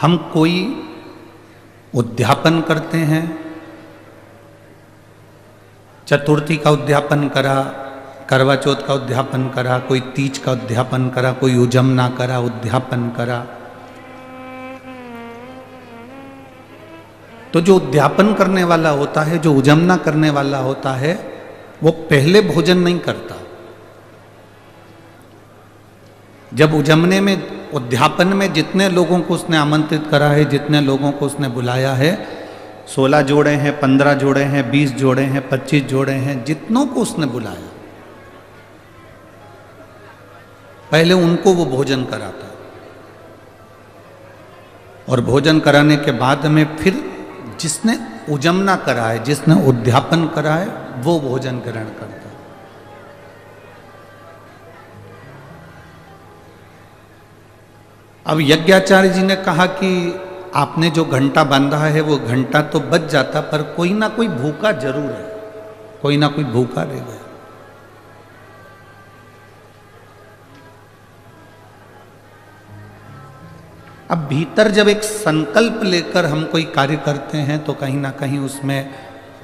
हम कोई उद्यापन करते हैं, चतुर्थी का उद्यापन करा, करवा चौथ का उद्यापन करा, कोई तीज का उद्यापन करा, कोई उजमना करा, उद्यापन करा। तो जो उद्यापन करने वाला होता है, जो उजमना करने वाला होता है, वो पहले भोजन नहीं करता। जब उजमने में, उद्यापन में जितने लोगों को उसने आमंत्रित करा है, जितने लोगों को उसने बुलाया है, 16 जोड़े हैं, 15 जोड़े हैं, 20 जोड़े हैं, 25 जोड़े हैं, जितनों को उसने बुलाया, पहले उनको वो भोजन कराता है। और भोजन कराने के बाद में फिर जिसने उजमना करा है, जिसने उद्यापन करा है, वो भोजन ग्रहण करता है। अब यज्ञाचार्य जी ने कहा कि आपने जो घंटा बांधा है वो घंटा तो बज जाता, पर कोई ना कोई भूखा जरूर है, कोई ना कोई भूखा रह गया। अब भीतर जब एक संकल्प लेकर हम कोई कार्य करते हैं तो कहीं ना कहीं उसमें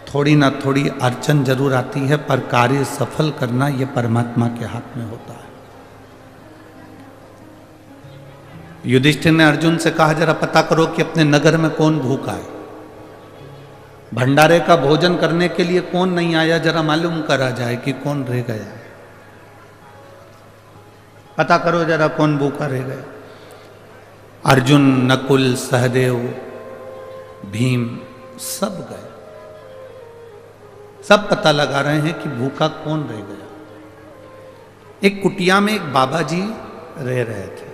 थोड़ी ना थोड़ी अड़चन जरूर आती है, पर कार्य सफल करना ये परमात्मा के हाथ में होता है। युधिष्ठिर ने अर्जुन से कहा, जरा पता करो कि अपने नगर में कौन भूखा है, भंडारे का भोजन करने के लिए कौन नहीं आया, जरा मालूम करा जाए कि कौन रह गया, पता करो जरा कौन भूखा रह गया। अर्जुन, नकुल, सहदेव, भीम सब गए, सब पता लगा रहे हैं कि भूखा कौन रह गया। एक कुटिया में एक बाबा जी रह रहे थे।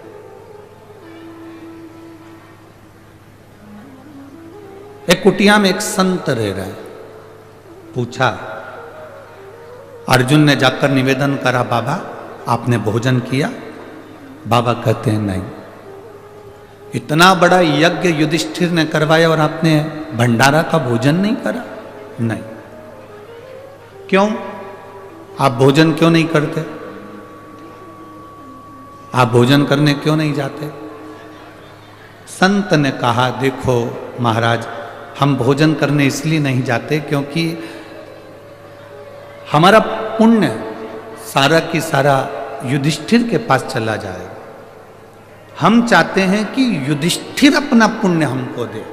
एक कुटिया में एक संत रह रहे। पूछा, अर्जुन ने जाकर निवेदन करा, बाबा आपने भोजन किया? बाबा कहते हैं नहीं। इतना बड़ा यज्ञ युधिष्ठिर ने करवाया और आपने भंडारा का भोजन नहीं करा? नहीं। क्यों? आप भोजन क्यों नहीं करते? आप भोजन करने क्यों नहीं जाते? संत ने कहा, देखो महाराज, हम भोजन करने इसलिए नहीं जाते क्योंकि हमारा पुण्य सारा की सारा युधिष्ठिर के पास चला जाए। हम चाहते हैं कि युधिष्ठिर अपना पुण्य हमको दे।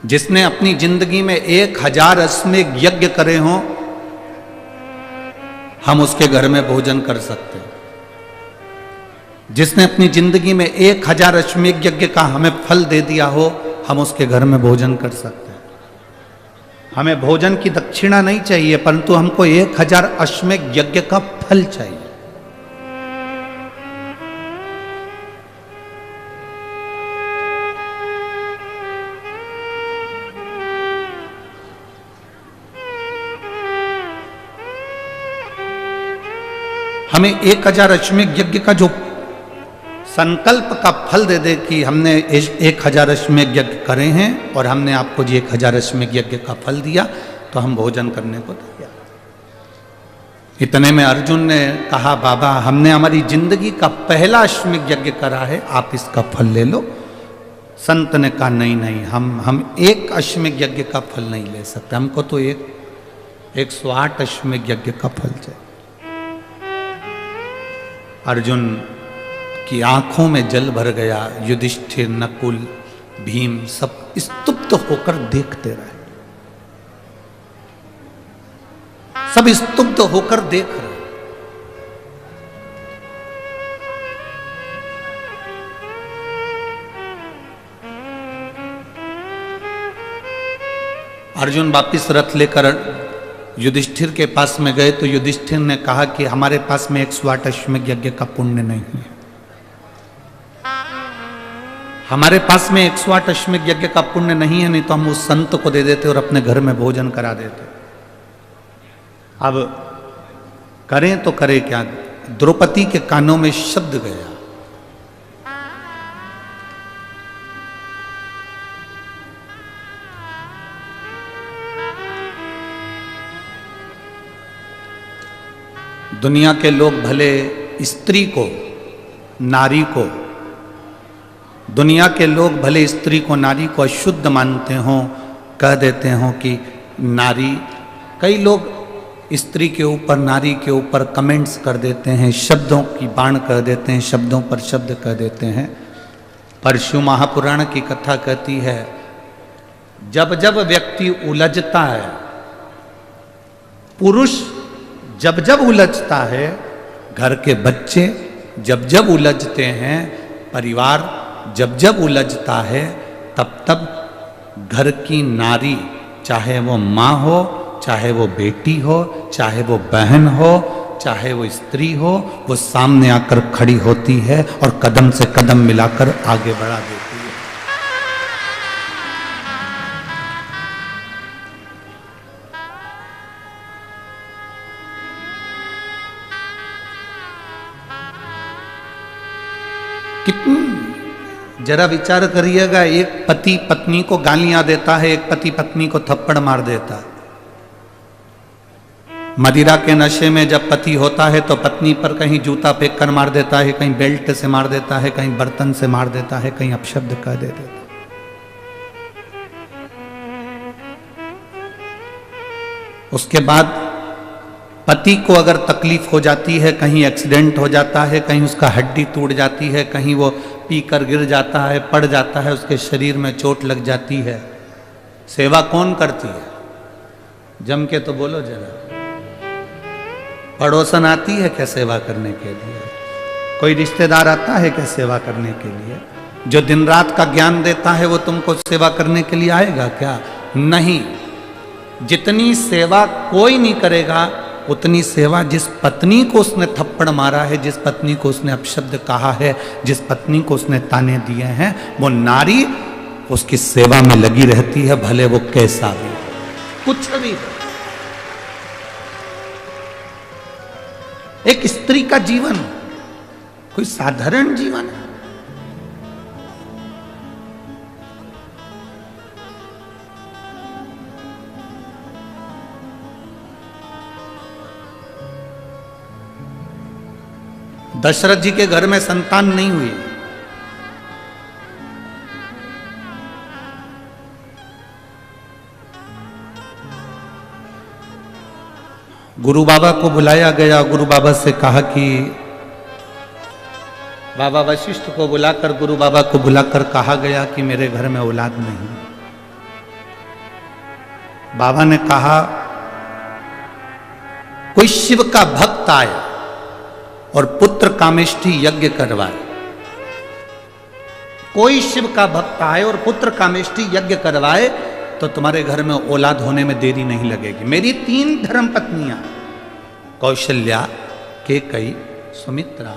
जिसने अपनी जिंदगी में 1000 अश्वमेध यज्ञ करे हों, हम उसके घर में भोजन कर सकते हैं। जिसने अपनी जिंदगी में 1000 अश्वमेध यज्ञ का हमें फल दे दिया हो, हम उसके घर में भोजन कर सकते हैं। हमें भोजन की दक्षिणा नहीं चाहिए, परंतु हमको 1000 अश्वमेध यज्ञ का फल चाहिए। हमें 1000 अश्वमेध यज्ञ का जो संकल्प का फल दे दे कि हमने 1000 अश्वमेध यज्ञ करे हैं और हमने आपको जी 1000 अश्वमेध यज्ञ का फल दिया, तो हम भोजन करने को तैयार। इतने में अर्जुन ने कहा, बाबा हमने हमारी जिंदगी का पहला अश्वमेध यज्ञ करा है, आप इसका फल ले लो। संत ने कहा, नहीं नहीं, हम एक अश्वमेध यज्ञ का फल नहीं ले सकते, हमको तो 108 अश्वमेध यज्ञ का फल चाहिए। अर्जुन की आंखों में जल भर गया। युधिष्ठिर, नकुल, भीम सब स्तुप्त होकर देखते रहे, सब स्तुप्त होकर देख रहे। अर्जुन वापिस रथ लेकर युधिष्ठिर के पास में गए तो युधिष्ठिर ने कहा कि हमारे पास में 108 अश्वमेध यज्ञ का पुण्य नहीं है, हमारे पास में 108 अश्वमेध यज्ञ का पुण्य नहीं है, नहीं तो हम उस संत को दे देते और अपने घर में भोजन करा देते। अब करें तो करें क्या? द्रौपदी के कानों में शब्द गया, दुनिया के लोग भले स्त्री को, नारी को, दुनिया के लोग भले स्त्री को, नारी को अशुद्ध मानते हों, कह देते हों कि नारी, कई लोग स्त्री के ऊपर, नारी के ऊपर कमेंट्स कर देते हैं, शब्दों की बाण कर देते हैं, शब्दों पर शब्द कह देते हैं। पर शिव महापुराण की कथा कहती है, जब जब व्यक्ति उलझता है, पुरुष जब जब उलझता है, घर के बच्चे जब जब उलझते हैं, परिवार जब जब उलझता है, तब तब घर की नारी, चाहे वो माँ हो, चाहे वो बेटी हो, चाहे वो बहन हो, चाहे वो स्त्री हो, वो सामने आकर खड़ी होती है और कदम से कदम मिलाकर आगे बढ़ा देती है। कितनी, जरा विचार करिएगा, एक पति पत्नी को गालियां देता है, एक पति पत्नी को थप्पड़ मार देता है। मदिरा के नशे में जब पति होता है तो पत्नी पर कहीं जूता फेंक कर मार देता है, कहीं बेल्ट से मार देता है, कहीं बर्तन से मार देता है, कहीं अपशब्द कह देता है। उसके बाद पति को अगर तकलीफ हो जाती है, कहीं एक्सीडेंट हो जाता है, कहीं उसका हड्डी टूट जाती है, कहीं वो पीकर गिर जाता है, पड़ जाता है, उसके शरीर में चोट लग जाती है, सेवा कौन करती है? जम के तो बोलो जरा। पड़ोसन आती है क्या सेवा करने के लिए? कोई रिश्तेदार आता है क्या सेवा करने के लिए? जो दिन रात का ज्ञान देता है वो तुमको सेवा करने के लिए आएगा क्या? नहीं। जितनी सेवा कोई नहीं करेगा, उतनी सेवा जिस पत्नी को उसने थप्पड़ मारा है, जिस पत्नी को उसने अपशब्द कहा है, जिस पत्नी को उसने ताने दिए हैं, वो नारी उसकी सेवा में लगी रहती है, भले वो कैसा भी, कुछ भी। एक स्त्री का जीवन कोई साधारण जीवन है? दशरथ जी के घर में संतान नहीं हुई। गुरु बाबा को बुलाया गया, गुरु बाबा से कहा कि, बाबा वशिष्ठ को बुलाकर, गुरु बाबा को बुलाकर कहा गया कि मेरे घर में औलाद नहीं। बाबा ने कहा कोई शिव का भक्त आए और पुत्र कामेष्ठी यज्ञ करवाए। कोई शिव का भक्त आए और पुत्र कामेष्ठी यज्ञ करवाए तो तुम्हारे घर में औलाद होने में देरी नहीं लगेगी। मेरी 3 धर्म पत्नियां, कौशल्या, केकई, सुमित्रा,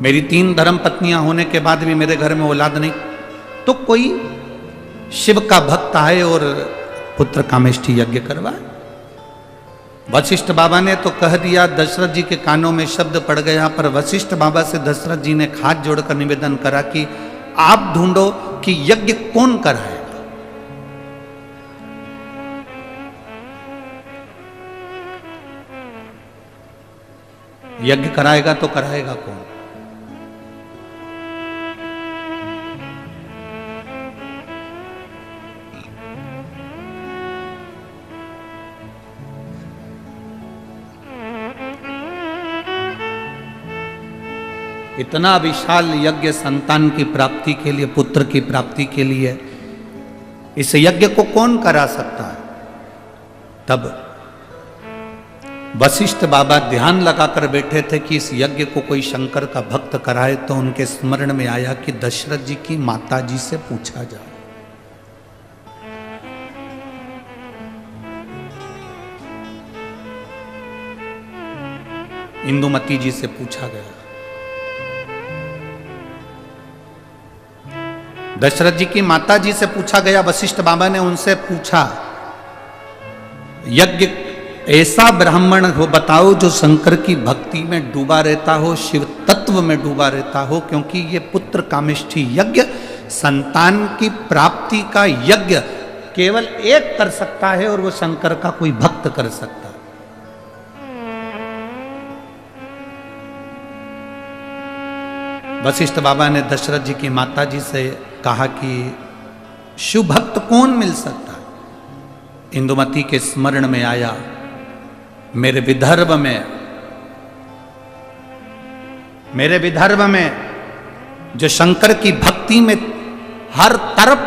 मेरी 3 धर्म पत्नियां होने के बाद भी मेरे घर में औलाद नहीं, तो कोई शिव का भक्त आए और पुत्र कामेष्ठी यज्ञ करवाए। वशिष्ठ बाबा ने तो कह दिया, दशरथ जी के कानों में शब्द पड़ गया, पर वशिष्ठ बाबा से दशरथ जी ने हाथ जोड़कर निवेदन करा कि आप ढूंढो कि यज्ञ कौन कराएगा। यज्ञ कराएगा तो कराएगा कौन? इतना विशाल यज्ञ संतान की प्राप्ति के लिए, पुत्र की प्राप्ति के लिए, इस यज्ञ को कौन करा सकता है? तब वशिष्ठ बाबा ध्यान लगाकर बैठे थे कि इस यज्ञ को कोई शंकर का भक्त कराए, तो उनके स्मरण में आया कि दशरथ जी की माता जी से पूछा जाए। इंदुमती जी से पूछा गया। दशरथ जी की माता जी से पूछा गया। वशिष्ठ बाबा ने उनसे पूछा, यज्ञ ऐसा ब्राह्मण हो बताओ जो शंकर की भक्ति में डूबा रहता हो, शिव तत्व में डूबा रहता हो, क्योंकि ये पुत्र कामेष्ठी यज्ञ संतान की प्राप्ति का यज्ञ केवल एक कर सकता है और वो शंकर का कोई भक्त कर सकता है। वशिष्ठ बाबा ने दशरथ जी की माता जी से कहा कि शिव भक्त कौन मिल सकता है। इंदुमती के स्मरण में आया, मेरे विदर्भ में जो शंकर की भक्ति में हर तरफ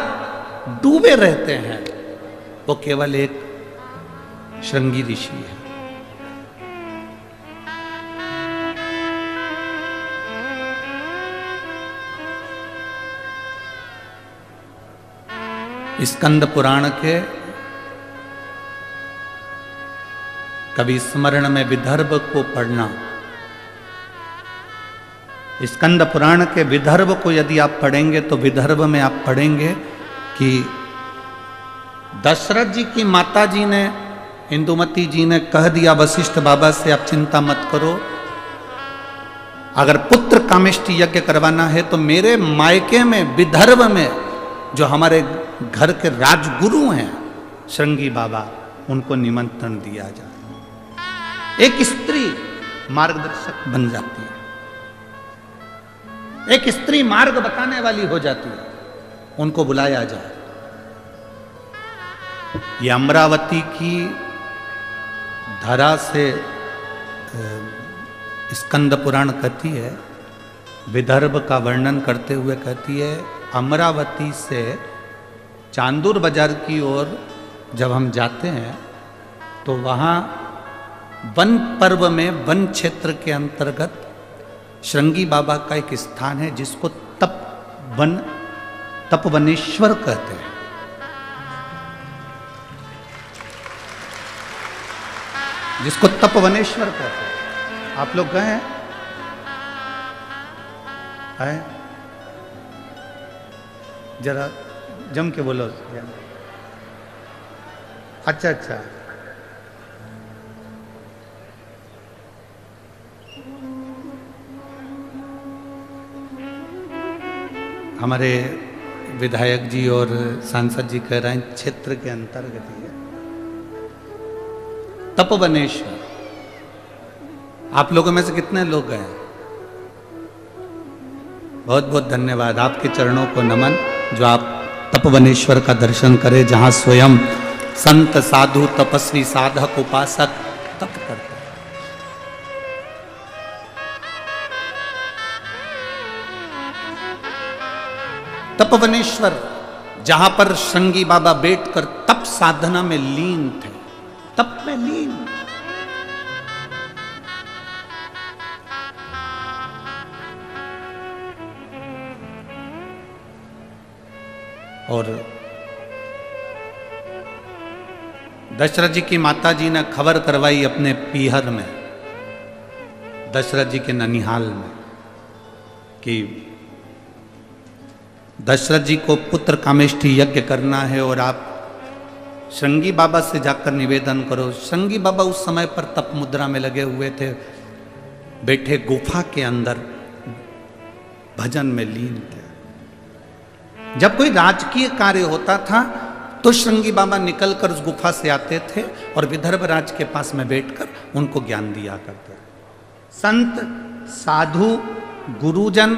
डूबे रहते हैं, वो केवल एक श्रृंगी ऋषि है। स्कंद पुराण के कभी स्मरण में विदर्भ को पढ़ना, स्कंद पुराण के विदर्भ को यदि आप पढ़ेंगे तो विदर्भ में आप पढ़ेंगे कि दशरथ जी की माता जी ने, इंदुमती जी ने कह दिया वशिष्ठ बाबा से, आप चिंता मत करो, अगर पुत्र कामेष्टि यज्ञ करवाना है तो मेरे मायके में विदर्भ में जो हमारे घर के राजगुरु हैं श्रृंगी बाबा, उनको निमंत्रण दिया जाए। एक स्त्री मार्गदर्शक बन जाती है, एक स्त्री मार्ग बताने वाली हो जाती है, उनको बुलाया जाए। ये अमरावती की धरा से स्कंद पुराण कहती है, विदर्भ का वर्णन करते हुए कहती है, अमरावती से चांदूर बाजार की ओर जब हम जाते हैं तो वहाँ वन पर्व में वन क्षेत्र के अंतर्गत श्रृंगी बाबा का एक स्थान है जिसको तपवनेश्वर कहते हैं। जिसको तपवनेश्वर कहते हैं। आप लोग गए हैं? जरा जम के बोलो। अच्छा, हमारे विधायक जी और सांसद जी कह रहे हैं क्षेत्र के अंतर्गत ही है तपवनेश्वर। आप लोगों में से कितने लोग गए? बहुत बहुत धन्यवाद, आपके चरणों को नमन जो आप तपवनेश्वर का दर्शन करें, जहां स्वयं संत साधु तपस्वी साधक उपासक तप करते हैं। तपवनेश्वर जहां पर श्रृंगी बाबा बैठकर तप साधना में लीन थे, तप में लीन। और दशरथ जी की माता जी ने खबर करवाई अपने पीहर में, दशरथ जी के ननिहाल में, कि दशरथ जी को पुत्र कामेष्टि यज्ञ करना है और आप श्रृंगी बाबा से जाकर निवेदन करो। श्रृंगी बाबा उस समय पर तप मुद्रा में लगे हुए थे, बैठे गुफा के अंदर भजन में लीन थे। जब कोई राजकीय कार्य होता था तो श्रृंगी बाबा निकलकर उस गुफा से आते थे और विदर्भ राज के पास में बैठकर उनको ज्ञान दिया करते थे। संत साधु गुरुजन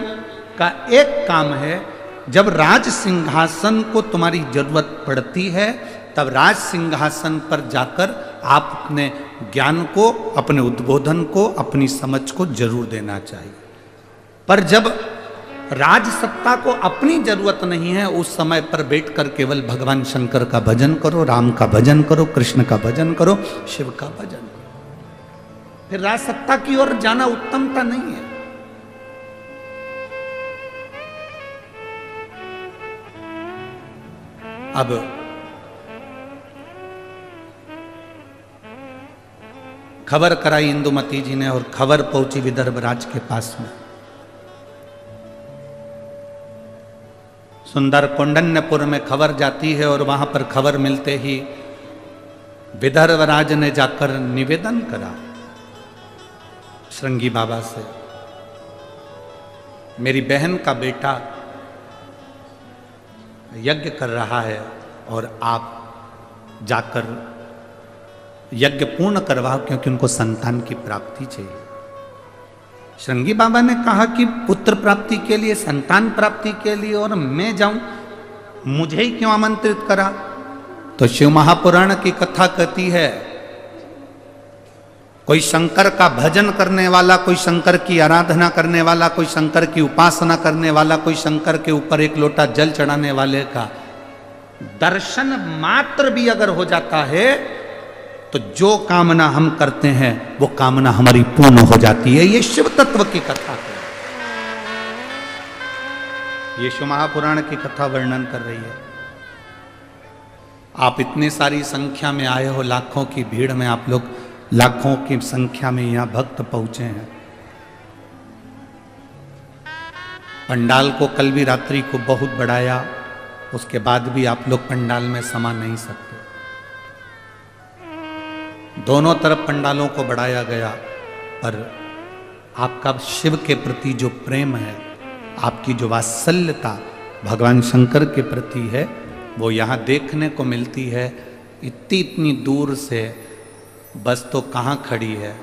का एक काम है, जब राज सिंहासन को तुम्हारी जरूरत पड़ती है तब राज सिंहासन पर जाकर आप अपने ज्ञान को, अपने उद्बोधन को, अपनी समझ को जरूर देना चाहिए। पर जब राज सत्ता को अपनी जरूरत नहीं है, उस समय पर बैठकर केवल भगवान शंकर का भजन करो, राम का भजन करो, कृष्ण का भजन करो, शिव का भजन करो। फिर राज सत्ता की ओर जाना उत्तमता नहीं है। अब खबर कराई इंदुमती जी ने और खबर पहुंची विदर्भ राज के पास में। सुंदर कौंडन्यपुर में खबर जाती है और वहां पर खबर मिलते ही विदर्भ राज ने जाकर निवेदन करा श्रृंगी बाबा से, मेरी बहन का बेटा यज्ञ कर रहा है और आप जाकर यज्ञ पूर्ण करवाओ, क्योंकि उनको संतान की प्राप्ति चाहिए। श्रृंगी बाबा ने कहा कि पुत्र प्राप्ति के लिए, संतान प्राप्ति के लिए, और मैं जाऊं, मुझे ही क्यों आमंत्रित करा? तो शिव महापुराण की कथा कहती है, कोई शंकर का भजन करने वाला, कोई शंकर की आराधना करने वाला, कोई शंकर की उपासना करने वाला, कोई शंकर के ऊपर एक लोटा जल चढ़ाने वाले का दर्शन मात्र भी अगर हो जाता है तो जो कामना हम करते हैं वो कामना हमारी पूर्ण हो जाती है। ये शिव तत्व की कथा है, ये शिव महापुराण की कथा वर्णन कर रही है। आप इतनी सारी संख्या में आए हो, लाखों की भीड़ में आप लोग लाखों की संख्या में यहां भक्त पहुंचे हैं। पंडाल को कल भी रात्रि को बहुत बढ़ाया, उसके बाद भी आप लोग पंडाल में समा नहीं सकते। दोनों तरफ पंडालों को बढ़ाया गया, पर आपका शिव के प्रति जो प्रेम है, आपकी जो वात्सल्यता भगवान शंकर के प्रति है, वो यहाँ देखने को मिलती है। इतनी दूर से बस तो कहाँ खड़ी है,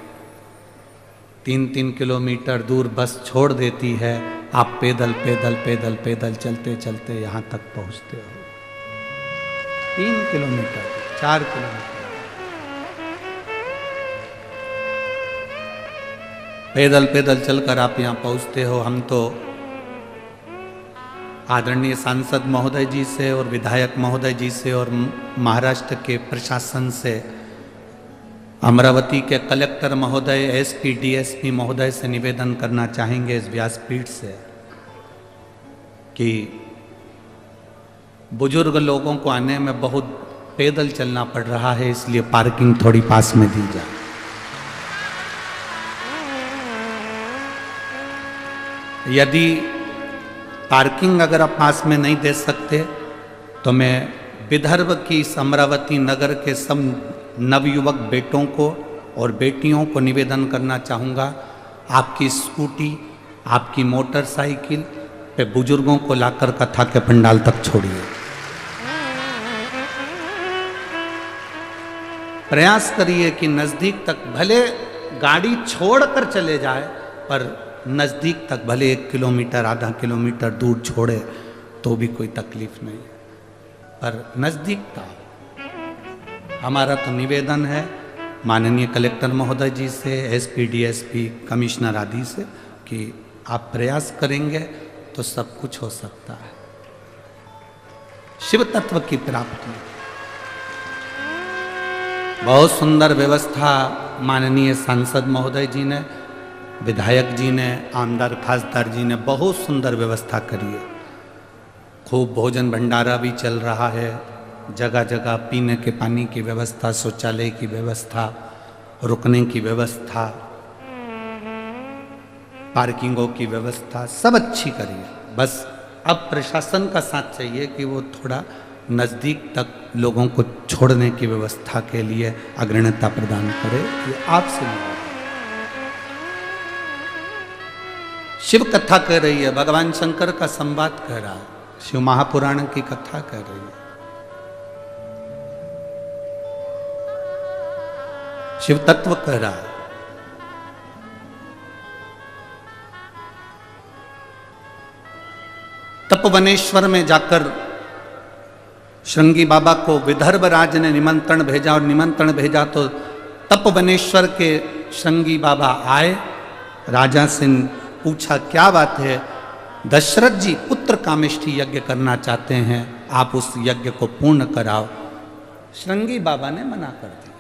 3-3 किलोमीटर दूर बस छोड़ देती है, आप पैदल पैदल पैदल पैदल चलते चलते यहाँ तक पहुँचते हो। 3 किलोमीटर, 4 किलोमीटर पैदल पैदल चलकर आप यहाँ पहुँचते हो। हम तो आदरणीय सांसद महोदय जी से और विधायक महोदय जी से और महाराष्ट्र के प्रशासन से, अमरावती के कलेक्टर महोदय, एसपी डीएसपी महोदय से निवेदन करना चाहेंगे इस व्यासपीठ से कि बुजुर्ग लोगों को आने में बहुत पैदल चलना पड़ रहा है, इसलिए पार्किंग थोड़ी पास में दी जाए। यदि पार्किंग अगर आप पास में नहीं दे सकते तो मैं विदर्भ की इस अमरावती नगर के सब नवयुवक बेटों को और बेटियों को निवेदन करना चाहूँगा, आपकी स्कूटी, आपकी मोटरसाइकिल पे बुजुर्गों को लाकर कथा के पंडाल तक छोड़िए। प्रयास करिए कि नज़दीक तक, भले गाड़ी छोड़कर चले जाए, पर नज़दीक तक भले 1 किलोमीटर, आधा किलोमीटर दूर छोड़े तो भी कोई तकलीफ नहीं, पर नज़दीक था। हमारा तो निवेदन है माननीय कलेक्टर महोदय जी से, एसपी डीएसपी कमिश्नर आदि से, कि आप प्रयास करेंगे तो सब कुछ हो सकता है। शिव तत्व की प्राप्ति, बहुत सुंदर व्यवस्था माननीय सांसद महोदय जी ने, विधायक जी ने, आमदार खासदार जी ने बहुत सुंदर व्यवस्था करी है। खूब भोजन भंडारा भी चल रहा है, जगह जगह पीने के पानी की व्यवस्था, शौचालय की व्यवस्था, रुकने की व्यवस्था, पार्किंगों की व्यवस्था, सब अच्छी करी है। बस अब प्रशासन का साथ चाहिए कि वो थोड़ा नज़दीक तक लोगों को छोड़ने की व्यवस्था के लिए अग्रणता प्रदान करे। ये आपसे नहीं, शिव कथा कह रही है, भगवान शंकर का संवाद कह रहा है, शिव महापुराण की कथा कह रही है। शिव तत्व कह रहा है। तपवनेश्वर में जाकर श्रृंगी बाबा को विदर्भ राज ने निमंत्रण भेजा, और निमंत्रण भेजा तो तपवनेश्वर के श्रृंगी बाबा आए। राजा से पूछा क्या बात है? दशरथ जी पुत्र कामेष्ठी यज्ञ करना चाहते हैं, आप उस यज्ञ को पूर्ण कराओ। श्रृंगी बाबा ने मना कर दिया,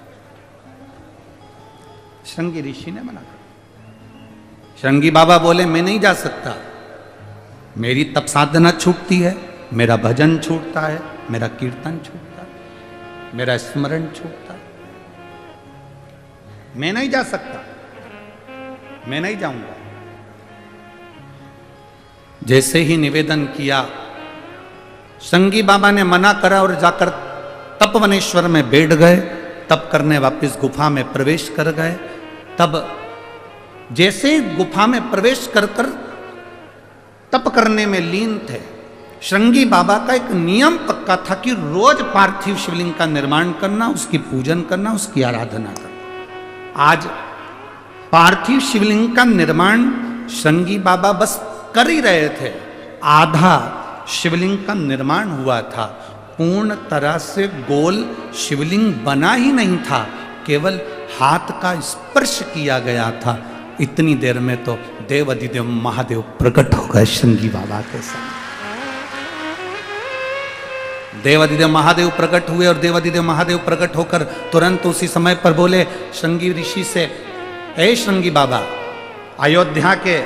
श्रृंगी ऋषि ने मना कर दिया। श्रृंगी बाबा बोले मैं नहीं जा सकता, मेरी तप साधना छूटती है, मेरा भजन छूटता है, मेरा कीर्तन छूटता है, मेरा स्मरण छूटता है, मैं नहीं जा सकता, मैं नहीं जाऊंगा। जैसे ही निवेदन किया, श्रृंगी बाबा ने मना करा और जाकर तपवनेश्वर में बैठ गए। तप करने वापस गुफा में प्रवेश कर गए। तब जैसे गुफा में प्रवेश कर तप करने में लीन थे श्रृंगी बाबा का एक नियम पक्का था कि रोज पार्थिव शिवलिंग का निर्माण करना, उसकी पूजन करना, उसकी आराधना करना। आज पार्थिव शिवलिंग का निर्माण श्रृंगी बाबा बस कर ही रहे थे, आधा शिवलिंग का निर्माण हुआ था, पूर्ण तरह से गोल शिवलिंग बना ही नहीं था, केवल हाथ का स्पर्श किया गया था। इतनी देर में तो देवाधिदेव महादेव प्रकट हो गए श्रृंगी बाबा के साथ। देवाधिदेव महादेव प्रकट हुए और देवाधिदेव महादेव प्रकट होकर तुरंत उसी समय पर बोले श्रृंगी ऋषि से, हे श्रृंगी बाबा, अयोध्या के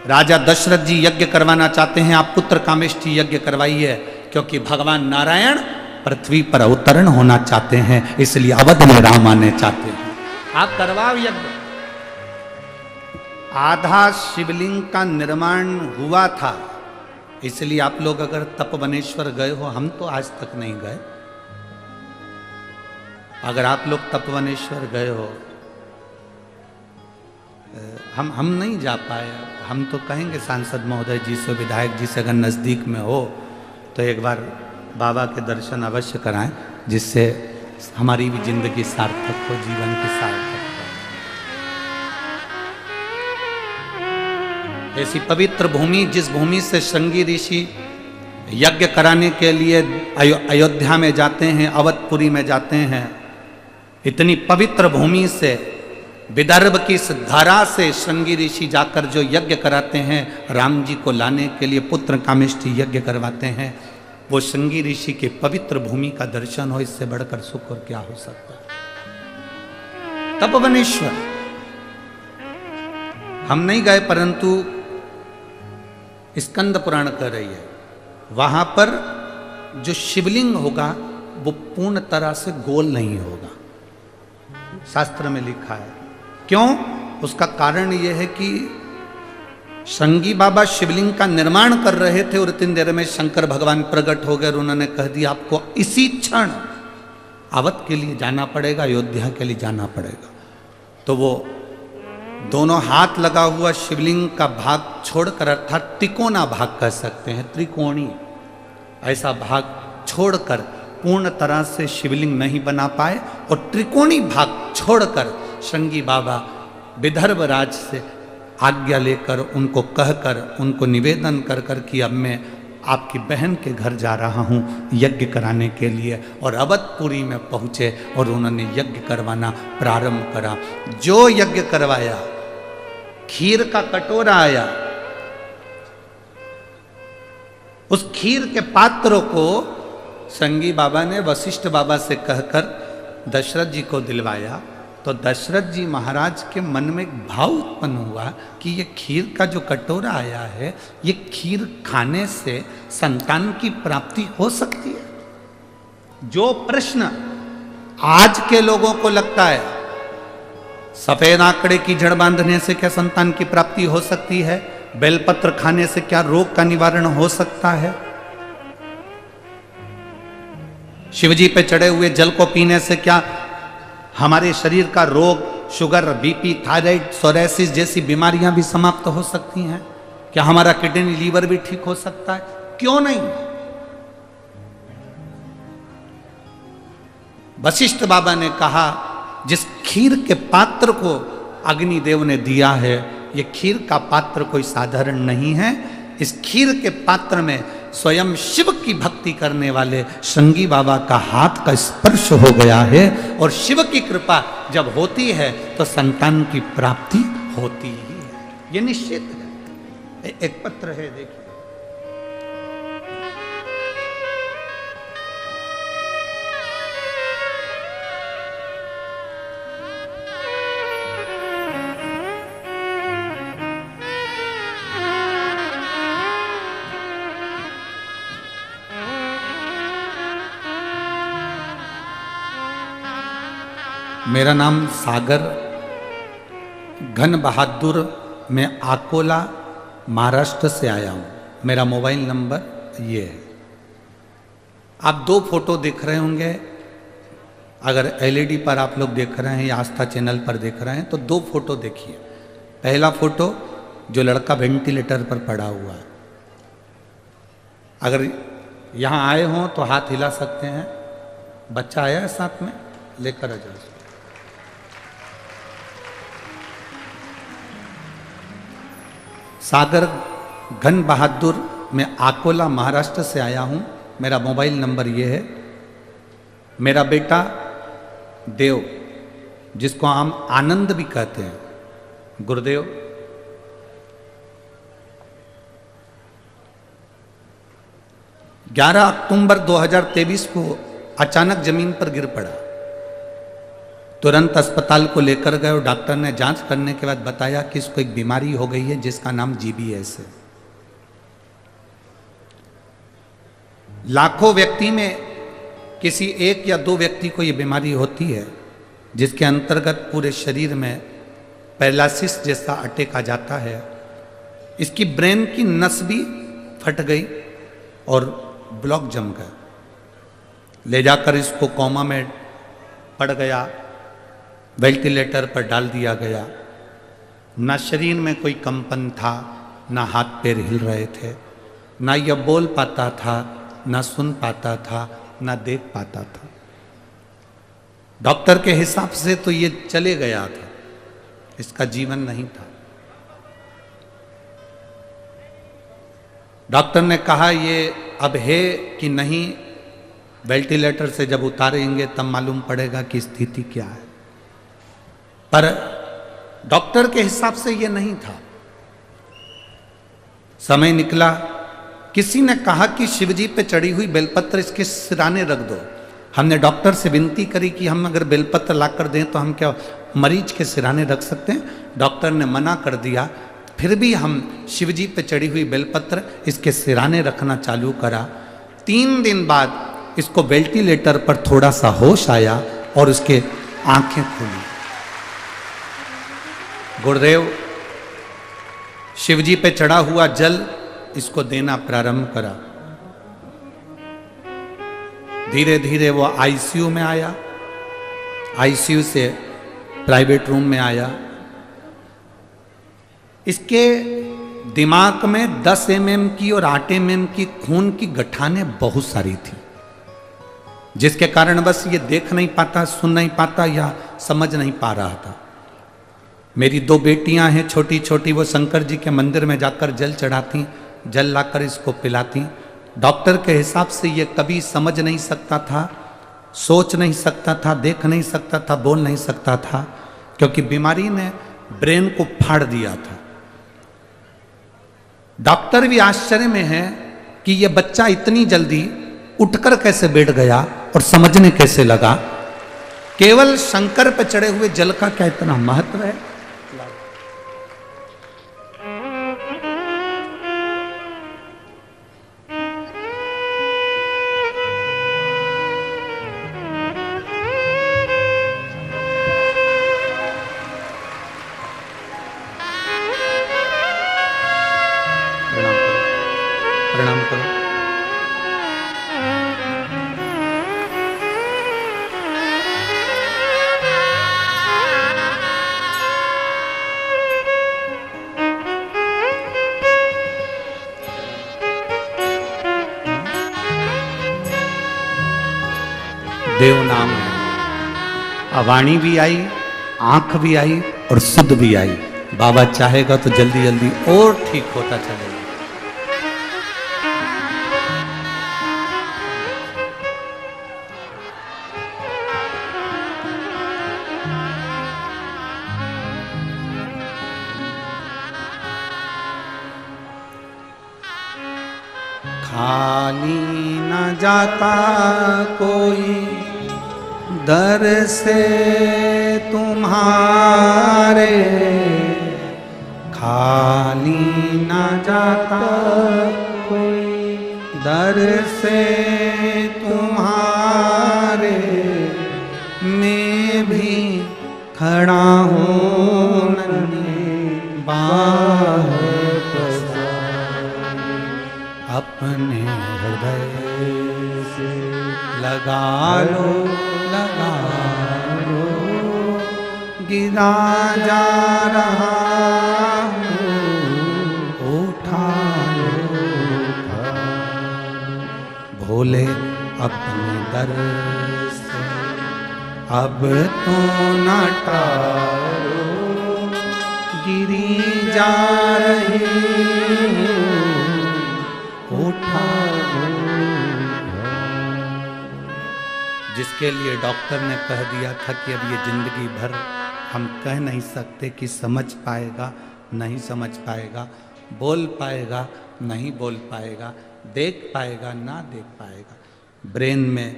राजा दशरथ जी यज्ञ करवाना चाहते हैं, आप पुत्र कामेष्ठी यज्ञ करवाइए, क्योंकि भगवान नारायण पृथ्वी पर अवतरण होना चाहते हैं, इसलिए अवध में राम आने चाहते हैं, आप करवाओ यज्ञ। आधा शिवलिंग का निर्माण हुआ था, इसलिए आप लोग अगर तपवनेश्वर गए हो, हम तो आज तक नहीं गए, अगर आप लोग तपवनेश्वर गए हो, हम नहीं जा पाए, हम तो कहेंगे सांसद महोदय जी से, विधायक जी से, अगर नज़दीक में हो तो एक बार बाबा के दर्शन अवश्य कराएं, जिससे हमारी भी जिंदगी सार्थक हो, जीवन की सार्थक हो। ऐसी पवित्र भूमि, जिस भूमि से श्रृंगी ऋषि यज्ञ कराने के लिए अयोध्या में जाते हैं, अवधपुरी में जाते हैं, इतनी पवित्र भूमि से, विदर्भ की इस धरा से श्रृंगी ऋषि जाकर जो यज्ञ कराते हैं, राम जी को लाने के लिए पुत्र कामेष्ठी यज्ञ करवाते हैं, वो श्रृंगी ऋषि के पवित्र भूमि का दर्शन हो, इससे बढ़कर सुख और क्या हो सकता है। तपवनेश्वर हम नहीं गए, परंतु स्कंद पुराण कह रही है, वहां पर जो शिवलिंग होगा वो पूर्ण तरह से गोल नहीं होगा, शास्त्र में लिखा है। क्यों? उसका कारण यह है कि श्रृंगी बाबा शिवलिंग का निर्माण कर रहे थे और इतनी देर में शंकर भगवान प्रकट हो गए और उन्होंने कह दिया आपको इसी क्षण अवध के लिए जाना पड़ेगा, अयोध्या के लिए जाना पड़ेगा। तो वो दोनों हाथ लगा हुआ शिवलिंग का भाग छोड़कर, अर्थात तिकोना भाग कह सकते हैं, त्रिकोणी ऐसा भाग छोड़कर पूर्ण तरह से शिवलिंग नहीं बना पाए, और त्रिकोणी भाग छोड़कर श्रृंगी बाबा विदर्भ राज से आज्ञा लेकर, उनको कहकर, उनको निवेदन कर कर कि अब मैं आपकी बहन के घर जा रहा हूँ यज्ञ कराने के लिए, और अवधपुरी में पहुँचे और उन्होंने यज्ञ करवाना प्रारंभ करा। जो यज्ञ करवाया, खीर का कटोरा आया, उस खीर के पात्र को श्रृंगी बाबा ने वशिष्ठ बाबा से कहकर दशरथ जी को दिलवाया। तो दशरथ जी महाराज के मन में एक भाव उत्पन्न हुआ कि ये खीर का जो कटोरा आया है, ये खीर खाने से संतान की प्राप्ति हो सकती है। जो प्रश्न आज के लोगों को लगता है, सफेद आंकड़े की जड़ बांधने से क्या संतान की प्राप्ति हो सकती है, बेलपत्र खाने से क्या रोग का निवारण हो सकता है, शिवजी पे चढ़े हुए जल को पीने से क्या हमारे शरीर का रोग, शुगर, बीपी, थायराइड, सोरेसिस जैसी बीमारियां भी समाप्त हो सकती हैं, क्या हमारा किडनी, लीवर भी ठीक हो सकता है, क्यों नहीं। वशिष्ठ बाबा ने कहा, जिस खीर के पात्र को अग्निदेव ने दिया है, ये खीर का पात्र कोई साधारण नहीं है, इस खीर के पात्र में स्वयं शिव की भक्ति करने वाले श्रृंगी बाबा का हाथ का स्पर्श हो गया है, और शिव की कृपा जब होती है तो संतान की प्राप्ति होती ही है, ये निश्चित है। एक पत्र है, देखिए, मेरा नाम सागर घन बहादुर, मैं अकोला महाराष्ट्र से आया हूँ। मेरा मोबाइल नंबर ये है। आप दो फोटो देख रहे होंगे, अगर एलईडी पर आप लोग देख रहे हैं या आस्था चैनल पर देख रहे हैं तो दो फोटो देखिए। पहला फोटो जो लड़का वेंटिलेटर पर पड़ा हुआ है, अगर यहाँ आए हों तो हाथ हिला सकते हैं। बच्चा आया है साथ में, लेकर आ जाओ। सागर घन बहादुर, मैं अकोला महाराष्ट्र से आया हूँ। मेरा मोबाइल नंबर ये है। मेरा बेटा देव, जिसको हम आनंद भी कहते हैं, गुरुदेव, ग्यारह अक्टूबर 2023 को अचानक जमीन पर गिर पड़ा। तुरंत अस्पताल को लेकर गए और डॉक्टर ने जांच करने के बाद बताया कि इसको एक बीमारी हो गई है जिसका नाम GBS है। लाखों व्यक्ति में किसी एक या दो व्यक्ति को यह बीमारी होती है, जिसके अंतर्गत पूरे शरीर में पैरालिसिस जैसा अटैक आ जाता है। इसकी ब्रेन की नस भी फट गई और ब्लॉक जम गया। ले जाकर इसको कोमा में पड़ गया, वेंटिलेटर पर डाल दिया गया। ना शरीर में कोई कंपन था, ना हाथ पैर हिल रहे थे, ना यह बोल पाता था, ना सुन पाता था, ना देख पाता था। डॉक्टर के हिसाब से तो ये चले गया था, इसका जीवन नहीं था। डॉक्टर ने कहा ये अब है कि नहीं, वेंटिलेटर से जब उतारेंगे तब मालूम पड़ेगा कि स्थिति क्या है। पर डॉक्टर के हिसाब से ये नहीं था। समय निकला, किसी ने कहा कि शिवजी पे चढ़ी हुई बेलपत्र इसके सिराने रख दो। हमने डॉक्टर से विनती करी कि हम अगर बेलपत्र लाकर दें तो हम क्या मरीज के सिराने रख सकते हैं? डॉक्टर ने मना कर दिया। फिर भी हम शिवजी पे चढ़ी हुई बेलपत्र इसके सिराने रखना चालू करा। 3 दिन बाद इसको वेंटिलेटर पर थोड़ा सा होश आया और उसके आंखें खुली। गुरुदेव शिवजी पे चढ़ा हुआ जल इसको देना प्रारंभ करा। धीरे धीरे वो आईसीयू में आया, आईसीयू से प्राइवेट रूम में आया। इसके दिमाग में 10 mm की और 8 mm की खून की गठाने बहुत सारी थी, जिसके कारण बस ये देख नहीं पाता, सुन नहीं पाता या समझ नहीं पा रहा था। मेरी 2 बेटियां हैं छोटी छोटी, वो शंकर जी के मंदिर में जाकर जल चढ़ाती, जल लाकर इसको पिलाती। डॉक्टर के हिसाब से ये कभी समझ नहीं सकता था, सोच नहीं सकता था, देख नहीं सकता था, बोल नहीं सकता था, क्योंकि बीमारी ने ब्रेन को फाड़ दिया था। डॉक्टर भी आश्चर्य में है कि ये बच्चा इतनी जल्दी उठकर कैसे बैठ गया और समझने कैसे लगा। केवल शंकर पर चढ़े हुए जल का क्या इतना महत्व है? प्रणाम करो। देव नाम है, वाणी भी आई, आंख भी आई और शुद्ध भी आई। बाबा चाहेगा तो जल्दी जल्दी और ठीक होता चलेगा। खाली न जाता कोई दर से तुम्हारे, खाली न जाता कोई दर से तुम्हारे, मैं भी खड़ा हूँ नन्ही बाह अपने हृदय से लगा लो, लगा लो, गिरा जा रहा हूँ, उठा लो, खोले अपने दर से, अब तो न टारो गिरी जा रही उठा। जिसके लिए डॉक्टर ने कह दिया था कि अब ये जिंदगी भर हम कह नहीं सकते कि समझ पाएगा नहीं समझ पाएगा, बोल पाएगा नहीं बोल पाएगा, देख पाएगा ना देख पाएगा। ब्रेन में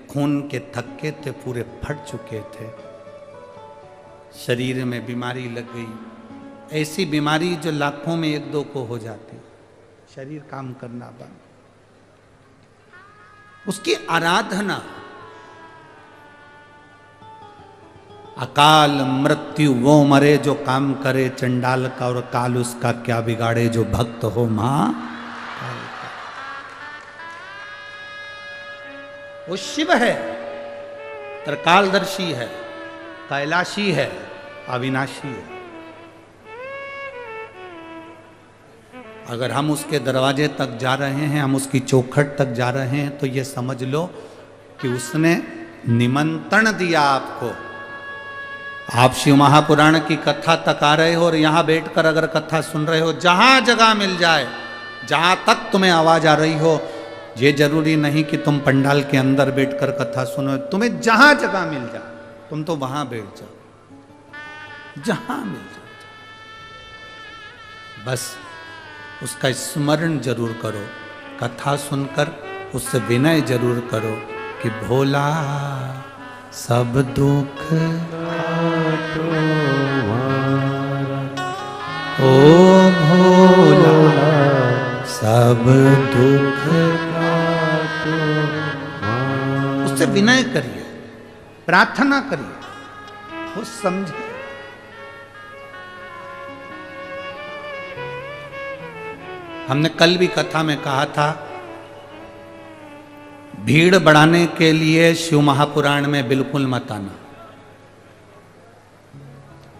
खून के थक्के थे, पूरे फट चुके थे, शरीर में बीमारी लग गई, ऐसी बीमारी जो लाखों में एक दो को हो जाती, शरीर काम करना बंद। उसकी आराधना, अकाल मृत्यु वो मरे जो काम करे चंडाल का, और काल उसका क्या बिगाड़े जो भक्त हो मां। वो शिव है, त्रिकालदर्शी है, कैलाशी है, अविनाशी है। अगर हम उसके दरवाजे तक जा रहे हैं, हम उसकी चौखट तक जा रहे हैं, तो ये समझ लो कि उसने निमंत्रण दिया आपको। आप शिव महापुराण की कथा तक आ रहे हो और यहां बैठकर अगर कथा सुन रहे हो, जहां जगह मिल जाए, जहां तक तुम्हें आवाज आ रही हो, ये जरूरी नहीं कि तुम पंडाल के अंदर बैठकर कथा सुनो, तुम्हें जहां जगह मिल जाए तुम तो वहां बैठ जाओ, जहां मिल जाए, बस उसका स्मरण जरूर करो। कथा सुनकर उससे विनय जरूर करो कि भोला सब दुख काटो ओ भोला सब दुख काटो। उससे विनय करिए, प्रार्थना करिए, वो समझे। हमने कल भी कथा में कहा था, भीड़ बढ़ाने के लिए शिव महापुराण में बिल्कुल मत आना।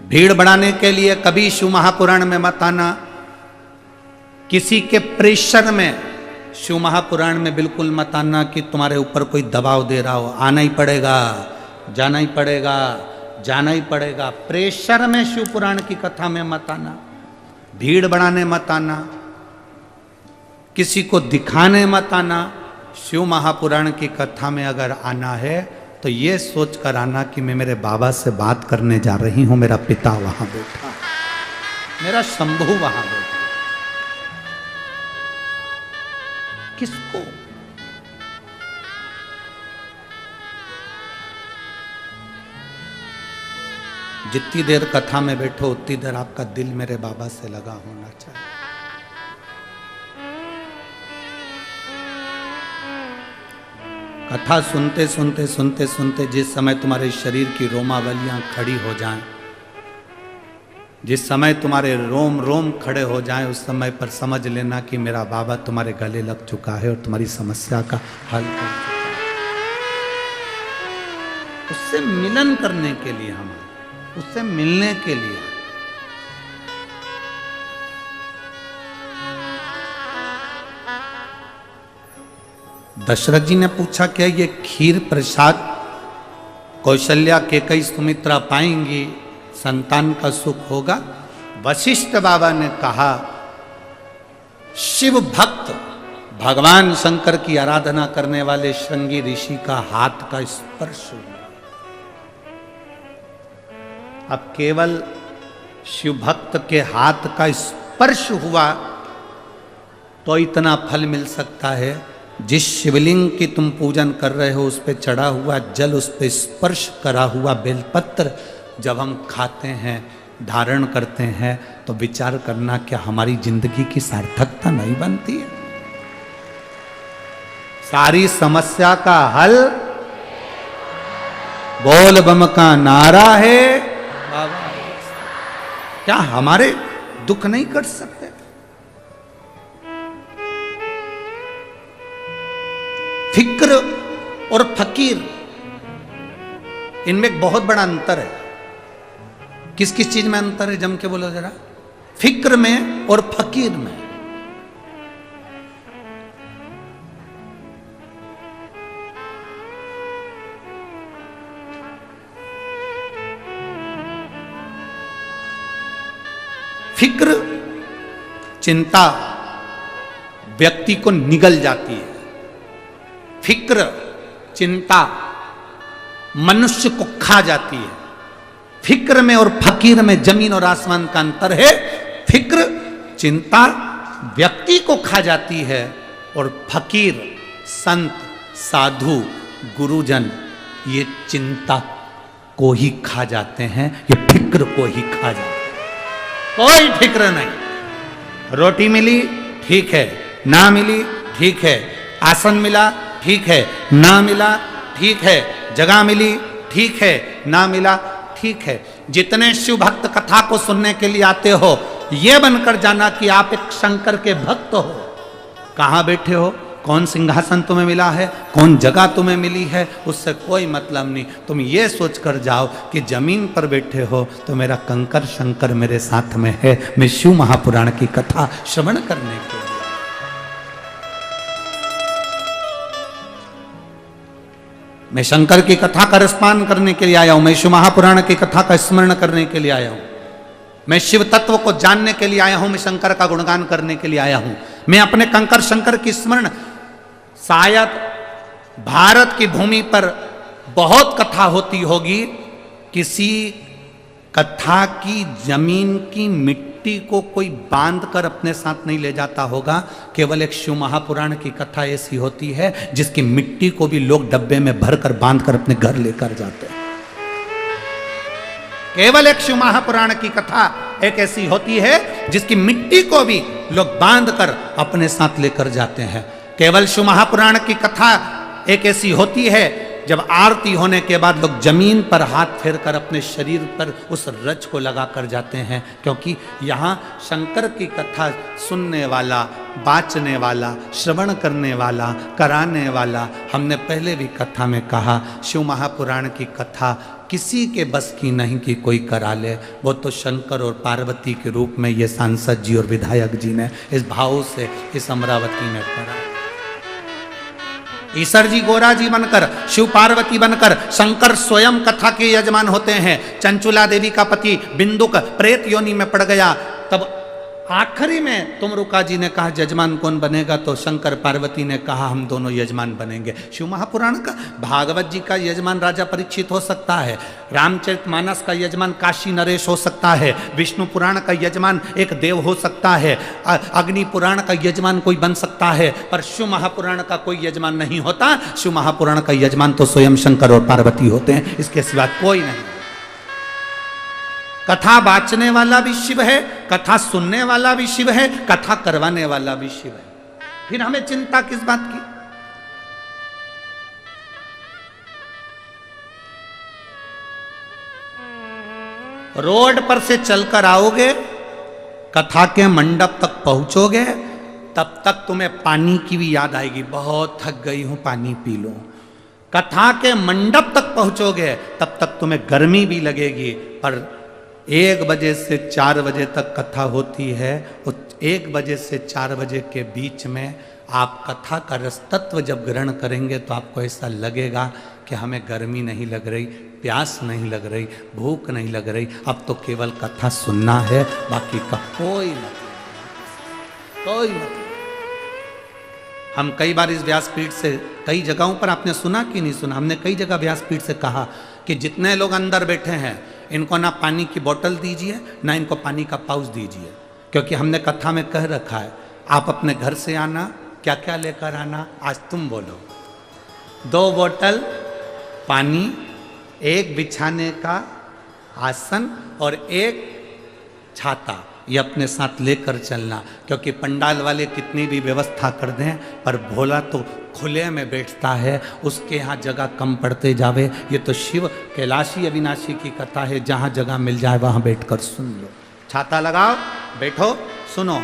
भीड़ बढ़ाने के लिए कभी शिव महापुराण में मत आना। किसी के प्रेशर में शिव महापुराण में बिल्कुल मत आना कि तुम्हारे ऊपर कोई दबाव दे रहा हो, आना ही पड़ेगा, जाना ही पड़ेगा, जाना ही पड़ेगा। प्रेशर में शिव पुराण की कथा में मत आना, भीड़ बढ़ाने मत आना, किसी को दिखाने मत आना। शिव महापुराण की कथा में अगर आना है तो ये सोच कर आना कि मैं मेरे बाबा से बात करने जा रही हूं, मेरा पिता वहां बैठा है, मेरा शंभू वहां बैठा। किसको? जितनी देर कथा में बैठो उतनी देर आपका दिल मेरे बाबा से लगा होना चाहिए। कथा सुनते सुनते सुनते सुनते जिस समय तुम्हारे शरीर की रोमावलियां खड़ी हो जाएं, जिस समय तुम्हारे रोम रोम खड़े हो जाएं, उस समय पर समझ लेना कि मेरा बाबा तुम्हारे गले लग चुका है और तुम्हारी समस्या का हल कर चुका है। उससे मिलन करने के लिए, हम उससे मिलने के लिए। दशरथ जी ने पूछा, क्या ये खीर प्रसाद कौशल्या केकई सुमित्रा पाएंगी, संतान का सुख होगा? वशिष्ठ बाबा ने कहा, शिव भक्त भगवान शंकर की आराधना करने वाले श्रृंगी ऋषि का हाथ का स्पर्श हुआ। अब केवल शिव भक्त के हाथ का स्पर्श हुआ तो इतना फल मिल सकता है। जिस शिवलिंग की तुम पूजन कर रहे हो, उस पे चढ़ा हुआ जल, उस पे स्पर्श करा हुआ बेलपत्र जब हम खाते हैं, धारण करते हैं, तो विचार करना क्या हमारी जिंदगी की सार्थकता नहीं बनती है? सारी समस्या का हल बोल बम का नारा है। क्या हमारे दुख नहीं कट सकते? फिक्र और फकीर, इनमें एक बहुत बड़ा अंतर है। किस किस चीज में अंतर है? जम के बोलो जरा। फिक्र में और फकीर में। फिक्र, चिंता व्यक्ति को निगल जाती है। फिक्र, चिंता मनुष्य को खा जाती है। फिक्र में और फकीर में जमीन और आसमान का अंतर है। फिक्र, चिंता व्यक्ति को खा जाती है और फकीर, संत, साधु, गुरुजन ये चिंता को ही खा जाते हैं, ये फिक्र को ही खा जाते हैं। कोई फिक्र नहीं। रोटी मिली ठीक है, ना मिली ठीक है, आसन मिला ठीक है, ना मिला ठीक है, जगह मिली ठीक है, ना मिला ठीक है। जितने शिव भक्त कथा को सुनने के लिए आते हो, यह बनकर जाना कि आप एक शंकर के भक्त हो। कहां बैठे हो, कौन सिंहासन तुम्हें मिला है, कौन जगह तुम्हें मिली है, उससे कोई मतलब नहीं। तुम ये सोच कर जाओ कि जमीन पर बैठे हो तो मेरा कंकर शंकर मेरे साथ में है। मैं शिव महापुराण की कथा श्रवण करने के लिए, मैं शंकर की कथा का रसपान करने के लिए आया हूं। मैं शिव महापुराण की कथा का स्मरण करने के लिए आया हूं। मैं शिव तत्व को जानने के लिए आया हूं। मैं शंकर का गुणगान करने के लिए आया हूं। मैं अपने कंकर शंकर की स्मरण, शायद भारत की भूमि पर बहुत कथा होती होगी, किसी कथा की जमीन की मिट्टी को कोई बांध कर अपने साथ नहीं ले जाता होगा। केवल एक शिव महापुराण की कथा ऐसी होती है जिसकी मिट्टी को भी लोग डब्बे में भरकर बांध कर अपने घर लेकर जाते हैं। केवल एक शिव महापुराण की कथा एक ऐसी होती है जिसकी मिट्टी को भी लोग बांध कर अपने साथ लेकर जाते हैं। केवल शिव महापुराण की कथा एक ऐसी होती है जब आरती होने के बाद लोग जमीन पर हाथ फेर कर अपने शरीर पर उस रज को लगा कर जाते हैं, क्योंकि यहाँ शंकर की कथा सुनने वाला, बाँचने वाला, श्रवण करने वाला, कराने वाला, हमने पहले भी कथा में कहा, शिव महापुराण की कथा किसी के बस की नहीं कि कोई करा ले। वो तो शंकर और पार्वती के रूप में ये सांसद जी और विधायक जी ने इस भाव से इस अमरावती में करा। ईश्वर जी गोरा जी बनकर, शिव पार्वती बनकर शंकर स्वयं कथा के यजमान होते हैं। चंचुला देवी का पति बिंदुक प्रेत योनि में पड़ गया, तब आखिरी में तुमरुका जी ने कहा यजमान कौन बनेगा, तो शंकर पार्वती ने कहा हम दोनों यजमान बनेंगे। शिव महापुराण का, भागवत जी का यजमान राजा परीक्षित हो सकता है, रामचरितमानस का यजमान काशी नरेश हो सकता है, विष्णु पुराण का यजमान एक देव हो सकता है, अग्नि पुराण का यजमान कोई बन सकता है, पर शिव महापुराण का कोई यजमान नहीं होता। शिव महापुराण का यजमान तो स्वयं शंकर और पार्वती होते हैं, इसके सिवा कोई नहीं। कथा बाँचने वाला भी शिव है, कथा सुनने वाला भी शिव है, कथा करवाने वाला भी शिव है। फिर हमें चिंता किस बात की? रोड पर से चलकर आओगे, कथा के मंडप तक पहुंचोगे, तब तक तुम्हें पानी की भी याद आएगी, बहुत थक गई हूं, पानी पी लो। कथा के मंडप तक पहुंचोगे तब तक तुम्हें गर्मी भी लगेगी, पर 1 बजे से 4 बजे तक कथा होती है। 1 बजे से 4 बजे के बीच में आप कथा का रस तत्व जब ग्रहण करेंगे तो आपको ऐसा लगेगा कि हमें गर्मी नहीं लग रही, प्यास नहीं लग रही, भूख नहीं लग रही, अब तो केवल कथा सुनना है, बाकी का कोई मतलब। हम कई बार इस व्यासपीठ से, कई जगहों पर आपने सुना कि नहीं सुना, हमने कई जगह व्यासपीठ से कहा कि जितने लोग अंदर बैठे हैं इनको ना पानी की बोतल दीजिए, ना इनको पानी का पाउच दीजिए, क्योंकि हमने कथा में कह रखा है आप अपने घर से आना, क्या क्या लेकर आना, आज तुम बोलो। 2 बोतल पानी, 1 बिछाने का आसन और 1 छाता, ये अपने साथ लेकर चलना, क्योंकि पंडाल वाले कितनी भी व्यवस्था कर दें पर भोला तो खुले में बैठता है, उसके यहाँ जगह कम पड़ते जावे। ये तो शिव कैलाशी अविनाशी की कथा है, जहाँ जगह मिल जाए वहाँ बैठकर सुन लो। छाता लगाओ, बैठो, सुनो।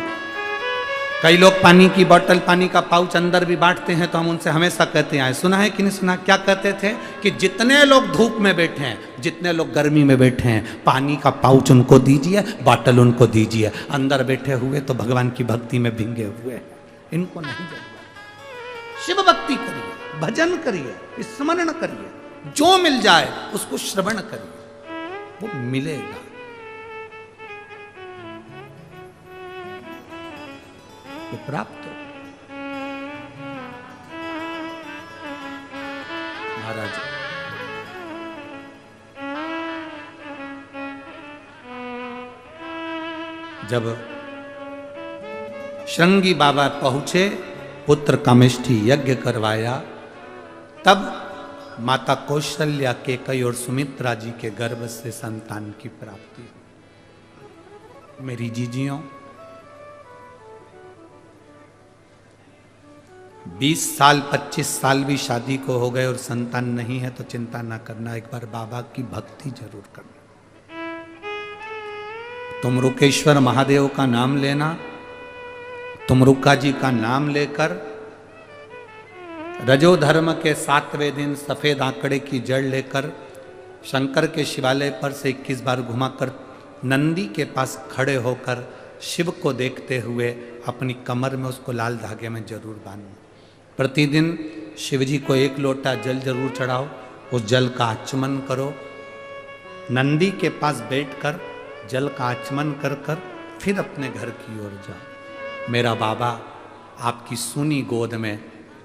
कई लोग पानी की बोतल, पानी का पाउच अंदर भी बांटते हैं, तो हम उनसे हमेशा कहते हैं, सुना है कि नहीं सुना, क्या कहते थे कि जितने लोग धूप में बैठे हैं, जितने लोग गर्मी में बैठे हैं, पानी का पाउच उनको दीजिए, बोतल उनको दीजिए। अंदर बैठे हुए तो भगवान की भक्ति में भिंगे हुए हैं, इनको नहीं जरूरत। शिव भक्ति करिए, भजन करिए, स्मरण करिए, जो मिल जाए उसको श्रवण करिए, वो मिलेगा। वो प्राप्त हो। महाराज जब श्रृंगी बाबा पहुंचे, पुत्र कामेष्ठी यज्ञ करवाया, तब माता कौशल्या, केकई और सुमित्रा जी के गर्भ से संतान की प्राप्ति हुई। मेरी जीजियों, 20 साल 25 साल भी शादी को हो गए और संतान नहीं है तो चिंता ना करना, एक बार बाबा की भक्ति जरूर करना। तुम रुकेश्वर महादेव का नाम लेना, तुम रुक्का जी का नाम लेकर रजो धर्म के 7वें दिन सफेद आंकड़े की जड़ लेकर शंकर के शिवालय पर से 21 बार घुमाकर नंदी के पास खड़े होकर शिव को देखते हुए अपनी कमर में उसको लाल धागे में जरूर बांधो। प्रतिदिन शिव जी को 1 लोटा जल जरूर चढ़ाओ, उस जल का आचमन करो, नंदी के पास बैठकर जल का आचमन कर कर फिर अपने घर की ओर जाओ। मेरा बाबा आपकी सूनी गोद में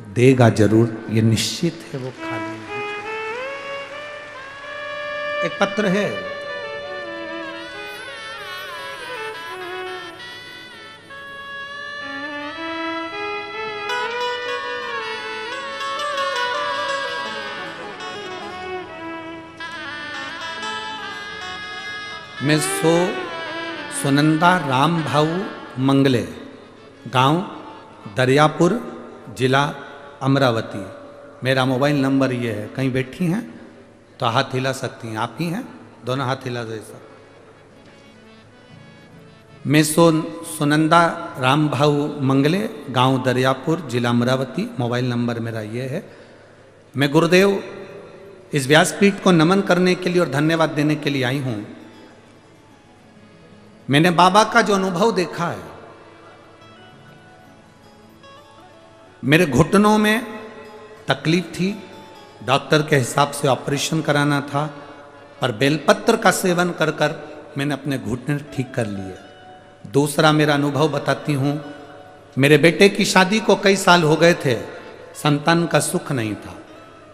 देगा जरूर, ये निश्चित है, वो खाली नहीं। एक पत्र है, मैं सुनंदा राम भाऊ मंगले, गांव दरियापुर, जिला अमरावती। मेरा मोबाइल नंबर ये है, कहीं बैठी हैं तो हाथ हिला सकती हैं, आप ही हैं, दोनों हाथ हिला दो ऐसा। मैं सुनंदा राम भाऊ मंगले, गांव दरियापुर, जिला अमरावती। मोबाइल नंबर मेरा ये है। मैं गुरुदेव इस व्यासपीठ को नमन करने के लिए और धन्यवाद देने के लिए आई हूं। मैंने बाबा का जो अनुभव देखा है, मेरे घुटनों में तकलीफ थी, डॉक्टर के हिसाब से ऑपरेशन कराना था, पर बेलपत्र का सेवन कर कर मैंने अपने घुटने ठीक कर लिए। दूसरा मेरा अनुभव बताती हूँ, मेरे बेटे की शादी को कई साल हो गए थे, संतान का सुख नहीं था।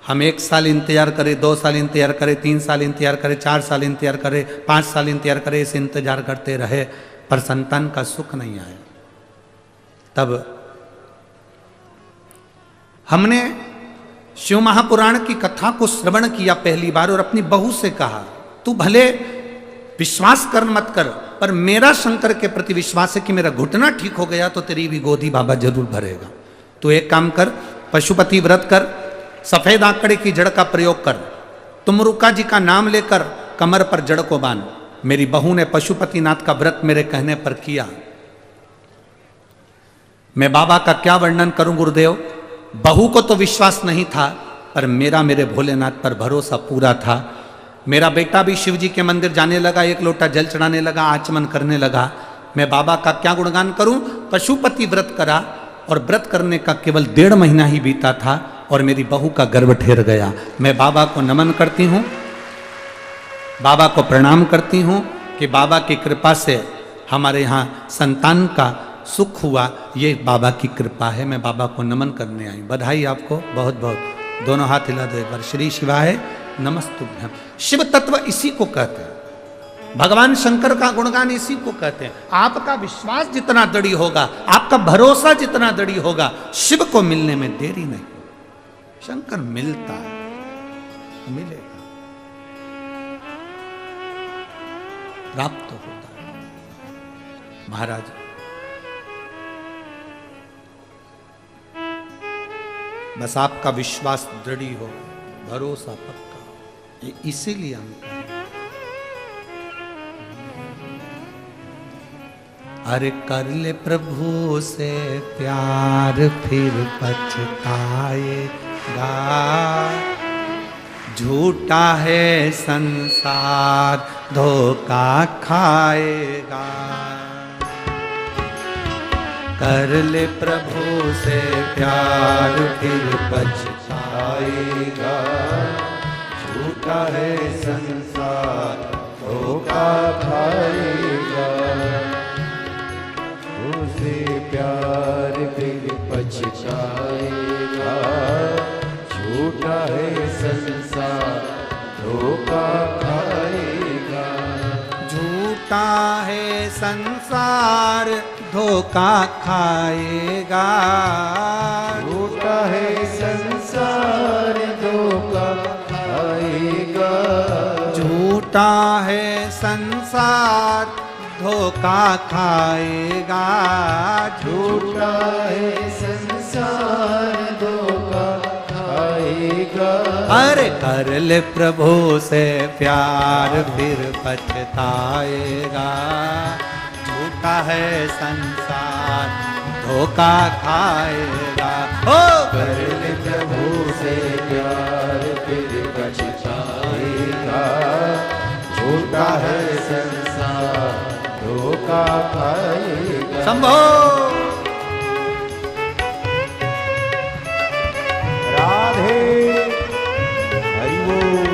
हम 1 साल इंतजार करें, 2 साल इंतजार करें, 3 साल इंतजार करें, 4 साल इंतजार करें, 5 साल इंतजार करें, इसे इंतजार करते रहे, पर संतान का सुख नहीं आया। तब हमने शिव महापुराण की कथा को श्रवण किया पहली बार और अपनी बहू से कहा, तू भले विश्वास कर मत कर, पर मेरा शंकर के प्रति विश्वास है कि मेरा घुटना ठीक हो गया तो तेरी भी गोदी बाबा जरूर भरेगा। तो एक काम कर, पशुपति व्रत कर, सफेद आंकड़े की जड़ का प्रयोग कर, तुम रुक्का जी का नाम लेकर कमर पर जड़ को बांध। मेरी बहू ने पशुपतिनाथ का व्रत मेरे कहने पर किया। मैं बाबा का क्या वर्णन करूं गुरुदेव, बहू को तो विश्वास नहीं था, पर मेरे भोलेनाथ पर भरोसा पूरा था। मेरा बेटा भी शिव जी के मंदिर जाने लगा, 1 लोटा जल चढ़ाने लगा, आचमन करने लगा। मैं बाबा का क्या गुणगान करूं, पशुपति व्रत करा और व्रत करने का केवल 1.5 महीना ही बीता था और मेरी बहू का गर्भ ठहर गया। मैं बाबा को नमन करती हूँ, बाबा को प्रणाम करती हूँ कि बाबा की कृपा से हमारे यहाँ संतान का सुख हुआ, ये बाबा की कृपा है। मैं बाबा को नमन करने आई। बधाई आपको बहुत बहुत। दोनों हाथ हिला दो एक बार। श्री शिवाय नमस्तुभ्यम। शिव तत्व इसी को कहते हैं, भगवान शंकर का गुणगान इसी को कहते हैं। आपका विश्वास जितना दृढ़ होगा, आपका भरोसा जितना दृढ़ होगा, शिव को मिलने में देरी नहीं। शंकर मिलता है, मिलेगा, प्राप्त होता है। महाराज बस आपका विश्वास दृढ़ हो, भरोसा पक्का हो, इसीलिए हम कहें अरे कर ले प्रभु से प्यार फिर पछताएगा, झूठा है संसार धोखा खाएगा। कर ले प्रभु से प्यार फिर पछताएगा, झूठा है संसार धोखा खाएगा। उसे प्यार झूठा है संसार धोखा खाएगा, झूठा है संसार धोखा खाएगा, झूठा है संसार धोखा खाएगा, झूठा है संसार धोखा खाएगा। अरे कर ले प्रभु से प्यार फिर पछताएगा, झूठा है संसार धोखा खाएगा। ओ कर ले प्रभु से प्यार फिर पछताएगा, झूठा है संसार धोखा खाएगा। संभो राधे हरि बोल।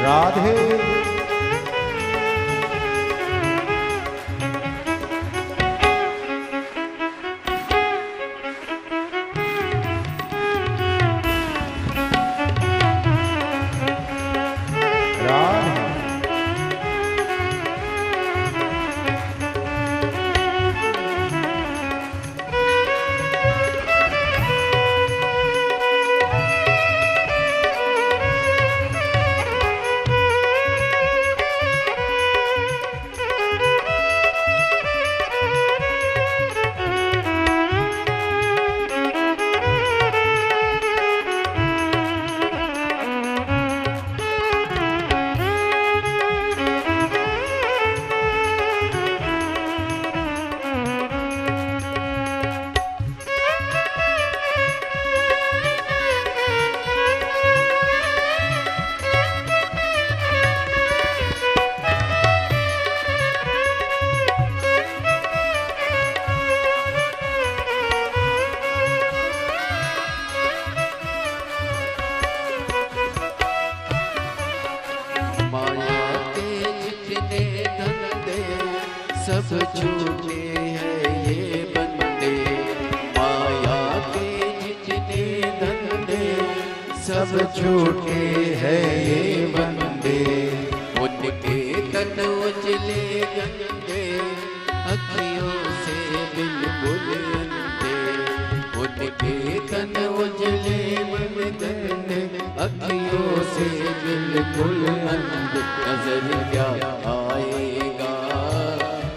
राधे सब झूठे हैं ये बंदे, माया के जितने धंधे सब झूठे हैं ये बंदे, उनके तन उजले गंदे अखियों से बिल्कुल अंधे, उनके तन उजले गंदे अखियों से बिल्कुल अंधे। नजर क्या आएगा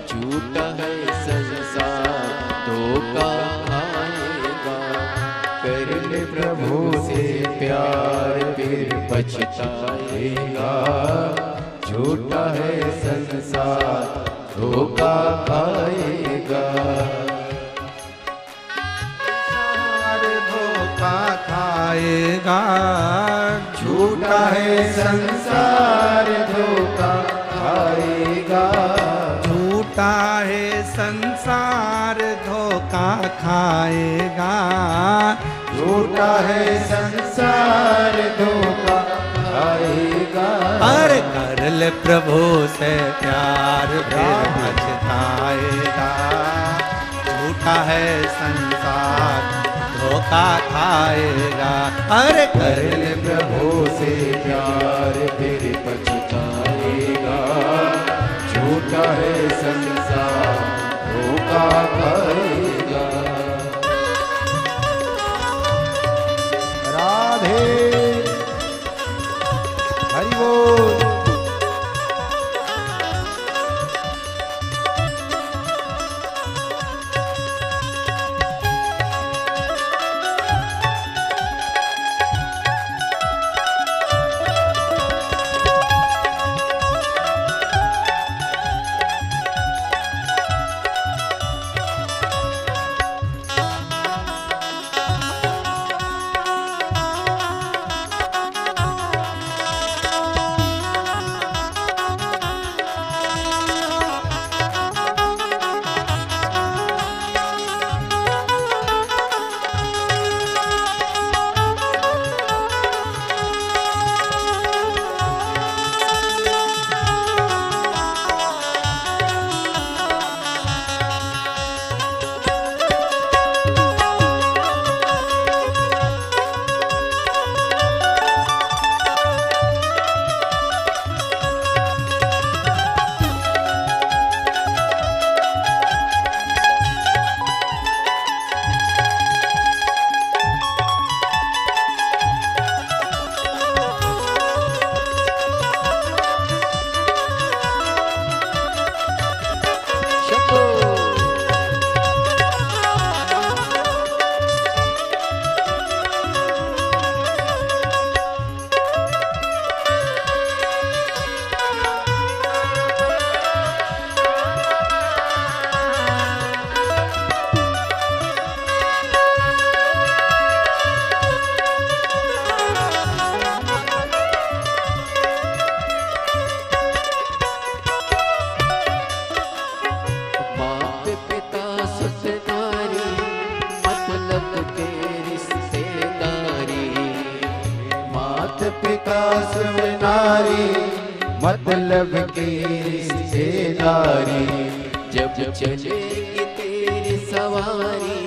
झूठा है संसार धोखा आएगा, कर ले प्रभु से प्यार फिर पछताएगा, झूठा है संसार धोखा खाएगा। धोखा खाएगा, झूठा है संसार धोखा खाएगा, झूठा है संसार धोखा खाएगा, झूठा है संसार धोखा खाएगा। अरे कर ले प्रभु से प्यार फिर पछताएगा, झूठा है संसार धोखा खाएगा। अरे कर ले प्रभु से प्यार फिर पछताएगा, झूठा है संसार धोखा खाएगा। राधे हरि बोल। पिता सब नारी, मतलब की रिश्तेदारी। जब चलेगी तेरी सवारी,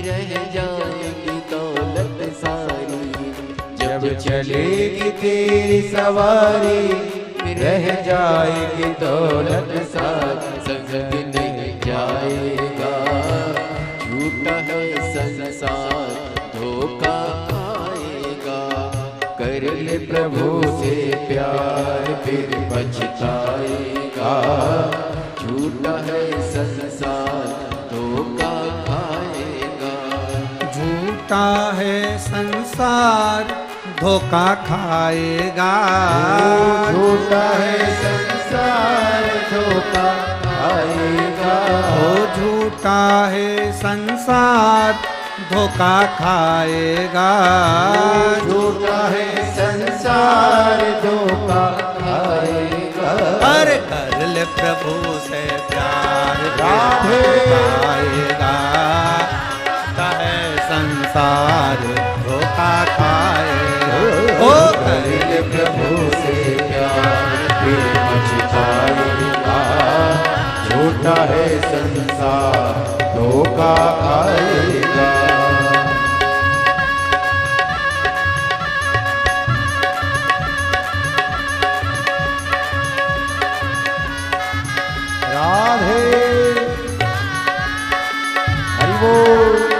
रह जाएगी दौलत सारी। जब चलेगी तेरी सवारी, रह जाएगी दौलत सारी। संग नहीं जाएगा, झूठा है संसार, धोखा आएगा। कर ले प्रभु से प्यार, फिर पछताएगा। झूठा है संसार, धोखा खाएगा। झूठा है संसार, धोखा खाएगा। झूठा है संसार, धोखा खाएगा। ओ झूठा है संसार, धोखा खाएगा। झूठा है संसार, धोखा खाएगा। अरे कर ले प्रभु से प्यार, राधे। खाएगा। है संसार, धोखा खाएगा। ओ कर ले प्रभु से प्यार, फिर पछताएगा। झूठा है संसार, धोखा खाएगा। राधे हरि बोल।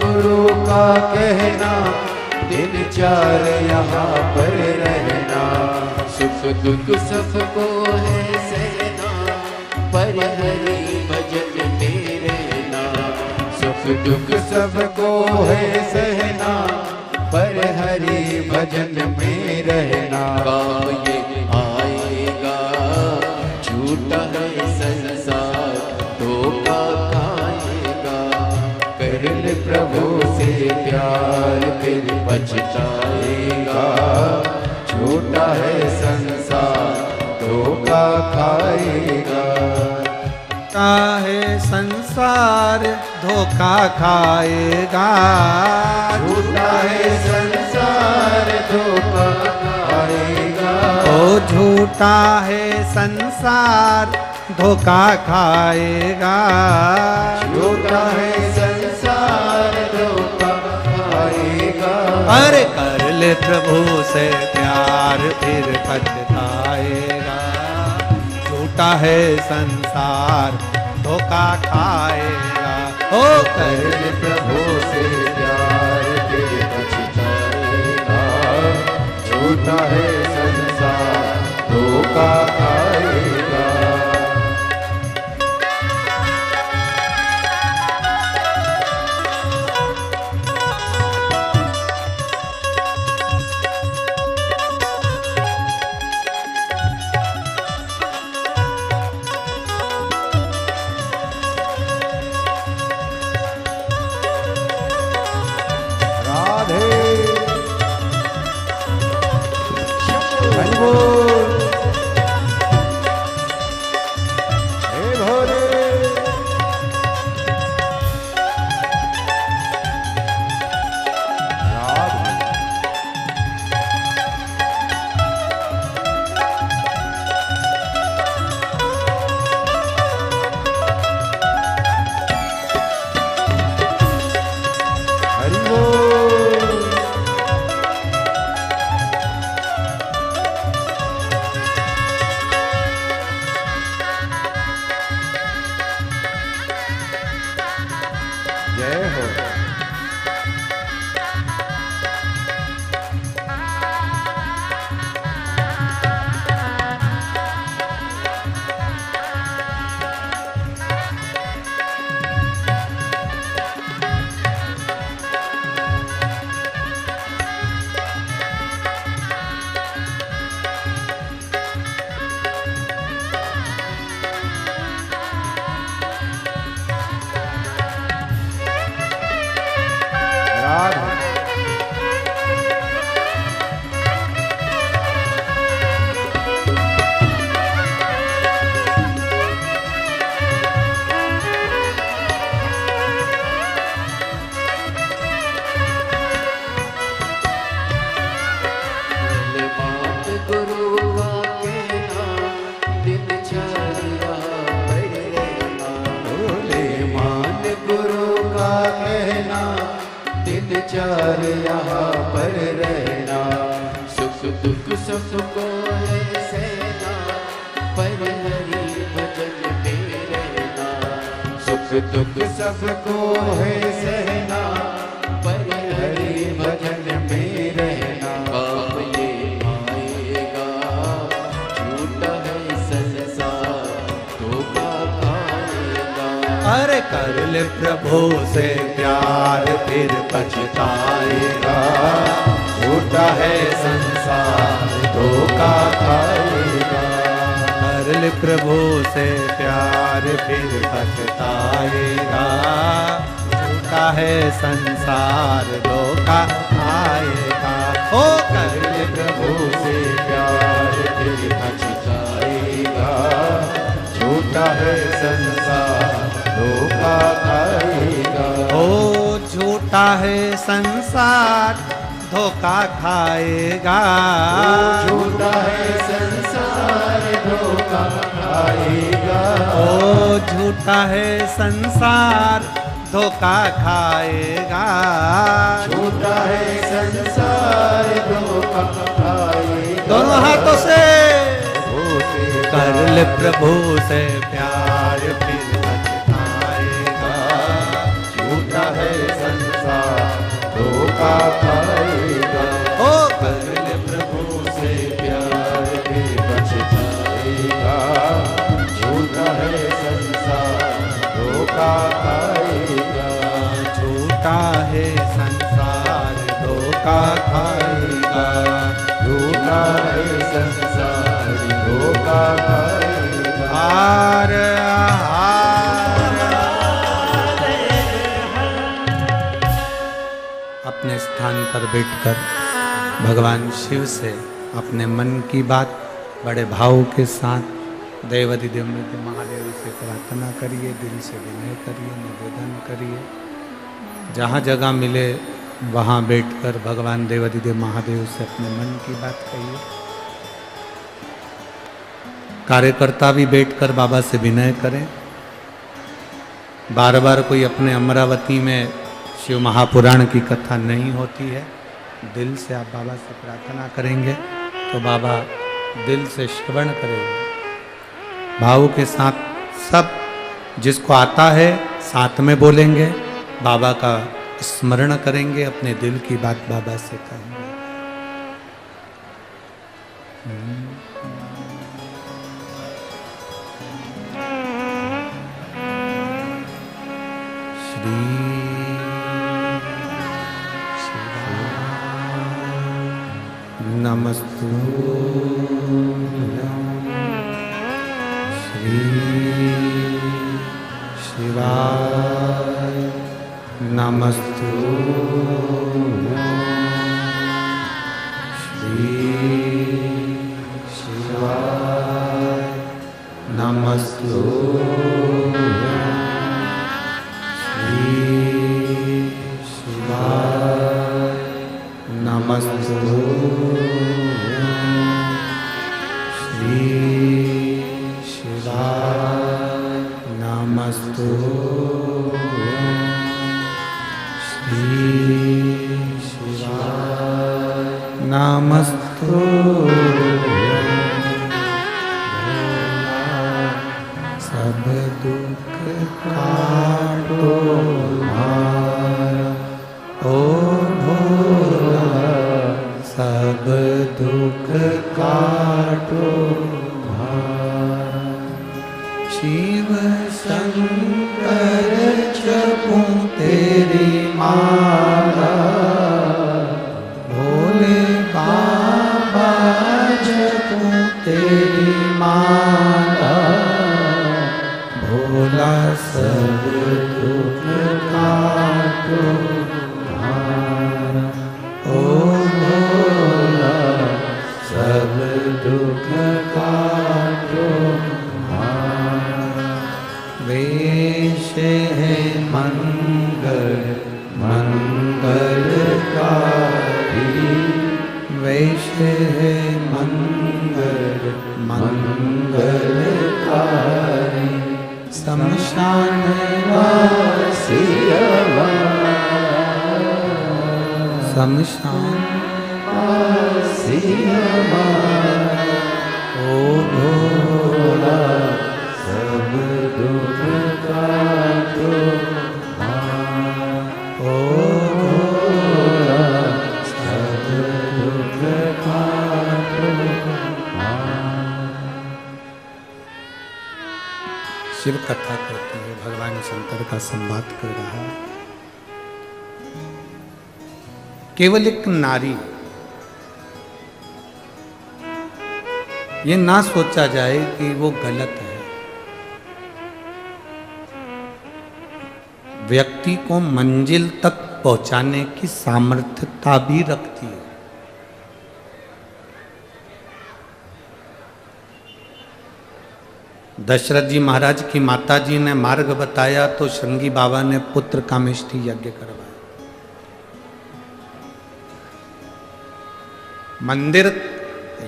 गुरु का कहना, दिनचार यहाँ पर रहना। सुख दुख सबको है सहना, पर हरि भजन में रहना। सुख दुख सबको है सहना, पर हरि भजन में रहना। काम ये आएगा, झूठा है संसार, धोखा खाएगा। कर ले प्रभु से प्यार, फिर पछताएगा। झूठा है संसार, धोखा खाएगा। है संसार, धोखा खाएगा। झूठा है संसार, धोखा खाएगा। ओ झूठा है संसार, धोखा खाएगा। झूठा है संसार, धोखा खाएगा। अरे कर ले प्रभु से प्यार, फिर पछताएगा। झूठा है संसार, धोखा खाएगा। ओ कर ले प्रभु से प्यार, फिर पछताएगा। झूठा है संसार, धोखा खाएगा। दिनचार यहाँ पर रहना। सुख दुख सबको है सहना, पर हरि भजन में रहना। सुख दुख सबको है सहना, पर हरि भजन में रहना। काम ये आएगा, झूठा है संसार, धोखा खाएगा। अरे कर ले प्रभु से प्यार फिर पछताएगा। झूठा है संसार, धोखा खाएगा। कर ले प्रभु से प्यार फिर पछताएगा। झूठा है संसार धोखा आएगा। ओ कर ले प्रभु से प्यार फिर पछताएगा। झूठा है संसार, धोखा खाएगा। ओ झूठा है संसार धोखा खाएगा। झूठा है संसार, धोखा खाएगा। ओ झूठा है संसार धोखा खाएगा। झूठा है संसार, धोखा खाएगा। दोनों हाथों से होते कर ले प्रभु से प्यार फिर पछताएगा। झूठा है संसार, धोखा खाएगा। ओ कर ले प्रभु से प्यार फिर पछताएगा। झूठा है संसार, धोखा खाएगा। झूठा है संसार धोखा खाएगा। झूठा है संसार, धोखा खाएगा। हार हार। अपने स्थान पर बैठकर भगवान शिव से अपने मन की बात बड़े भाव के साथ देवाधिदेव महादेव से प्रार्थना करिए, दिल से विनय करिए, निवेदन करिए। जहाँ जगह मिले वहाँ बैठकर भगवान देवाधिदेव महादेव से अपने मन की बात कहिए। कार्यकर्ता भी बैठकर बाबा से विनय करें। बार बार कोई अपने अमरावती में शिव महापुराण की कथा नहीं होती है, दिल से आप बाबा से प्रार्थना करेंगे तो बाबा दिल से श्रवण करेंगे। भाव के साथ सब जिसको आता है साथ में बोलेंगे, बाबा का स्मरण करेंगे, अपने दिल की बात बाबा से कहेंगे। श्री नमस्तु श्री शिवाय नमस्तु श्री शिवाय नमस्तु श्री शिवाय नमस्तु श्री शिवाय नमस्तु श्री शिवाय नमस्तु। सब दुख काटो भारा, ओ भोला सब दुख काटो भारा। शिव शंकर जपूं तेरी माला, भोले बाबा जपूं तेरी माला। भोला सब दुख काटो भारा, ओ भोला सब दुख काटो भारा। वेश है मंगल मंगलकारी, वेश है मंगल मंगलकारी। शमशान वासी शमशान ओ भोला सब दुख का तो ओ भोला, सब दुख का तो शिव कथा करती है, भगवान शंकर का संवाद कर रहा है। केवल एक नारी, ये ना सोचा जाए कि वो गलत है। व्यक्ति को मंजिल तक पहुंचाने की सामर्थ्यता भी रखती है। दशरथ जी महाराज की माता जी ने मार्ग बताया तो श्रृंगी बाबा ने पुत्र कामेष्ठी यज्ञ करवाया। मंदिर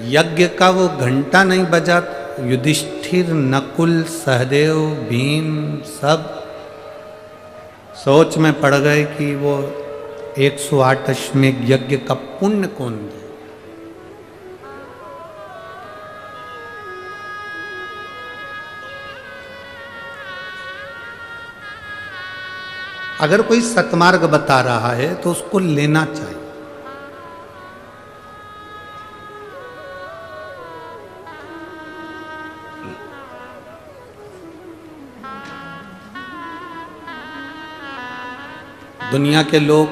यज्ञ का वो घंटा नहीं बजा, युधिष्ठिर, नकुल, सहदेव, भीम सब सोच में पड़ गए कि वो 108 अश्वमेध यज्ञ का पुण्य कौन दे। अगर कोई सतमार्ग बता रहा है तो उसको लेना चाहिए। दुनिया के लोग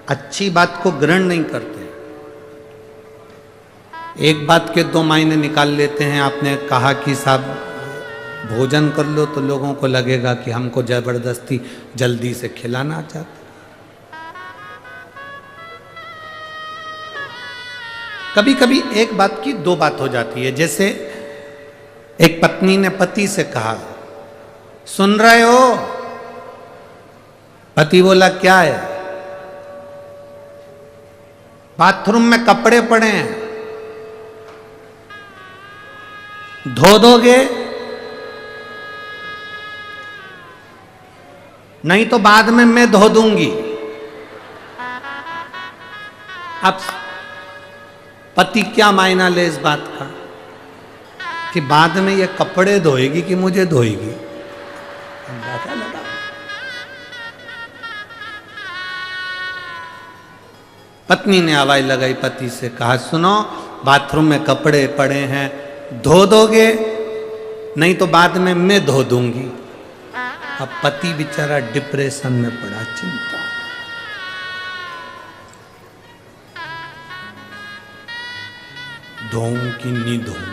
अच्छी बात को ग्रहण नहीं करते, एक बात के दो मायने निकाल लेते हैं। आपने कहा कि साहब भोजन कर लो तो लोगों को लगेगा कि हमको जबरदस्ती जल्दी से खिलाना चाहते। कभी कभी एक बात की दो बात हो जाती है। जैसे एक पत्नी ने पति से कहा, सुन रहे हो? पति बोला क्या है? बाथरूम में कपड़े पड़े हैं, धो दोगे? नहीं तो बाद में मैं धो दूंगी। अब पति क्या मायना ले इस बात का कि बाद में ये कपड़े धोएगी कि मुझे धोएगी? अंदाजा लगा। पत्नी ने आवाज लगाई, पति से कहा, सुनो बाथरूम में कपड़े पड़े हैं, धो दोगे? नहीं तो बाद में मैं धो दूंगी। अब पति बेचारा डिप्रेशन में पड़ा, चिंता। धोऊं कि नहीं धोऊं?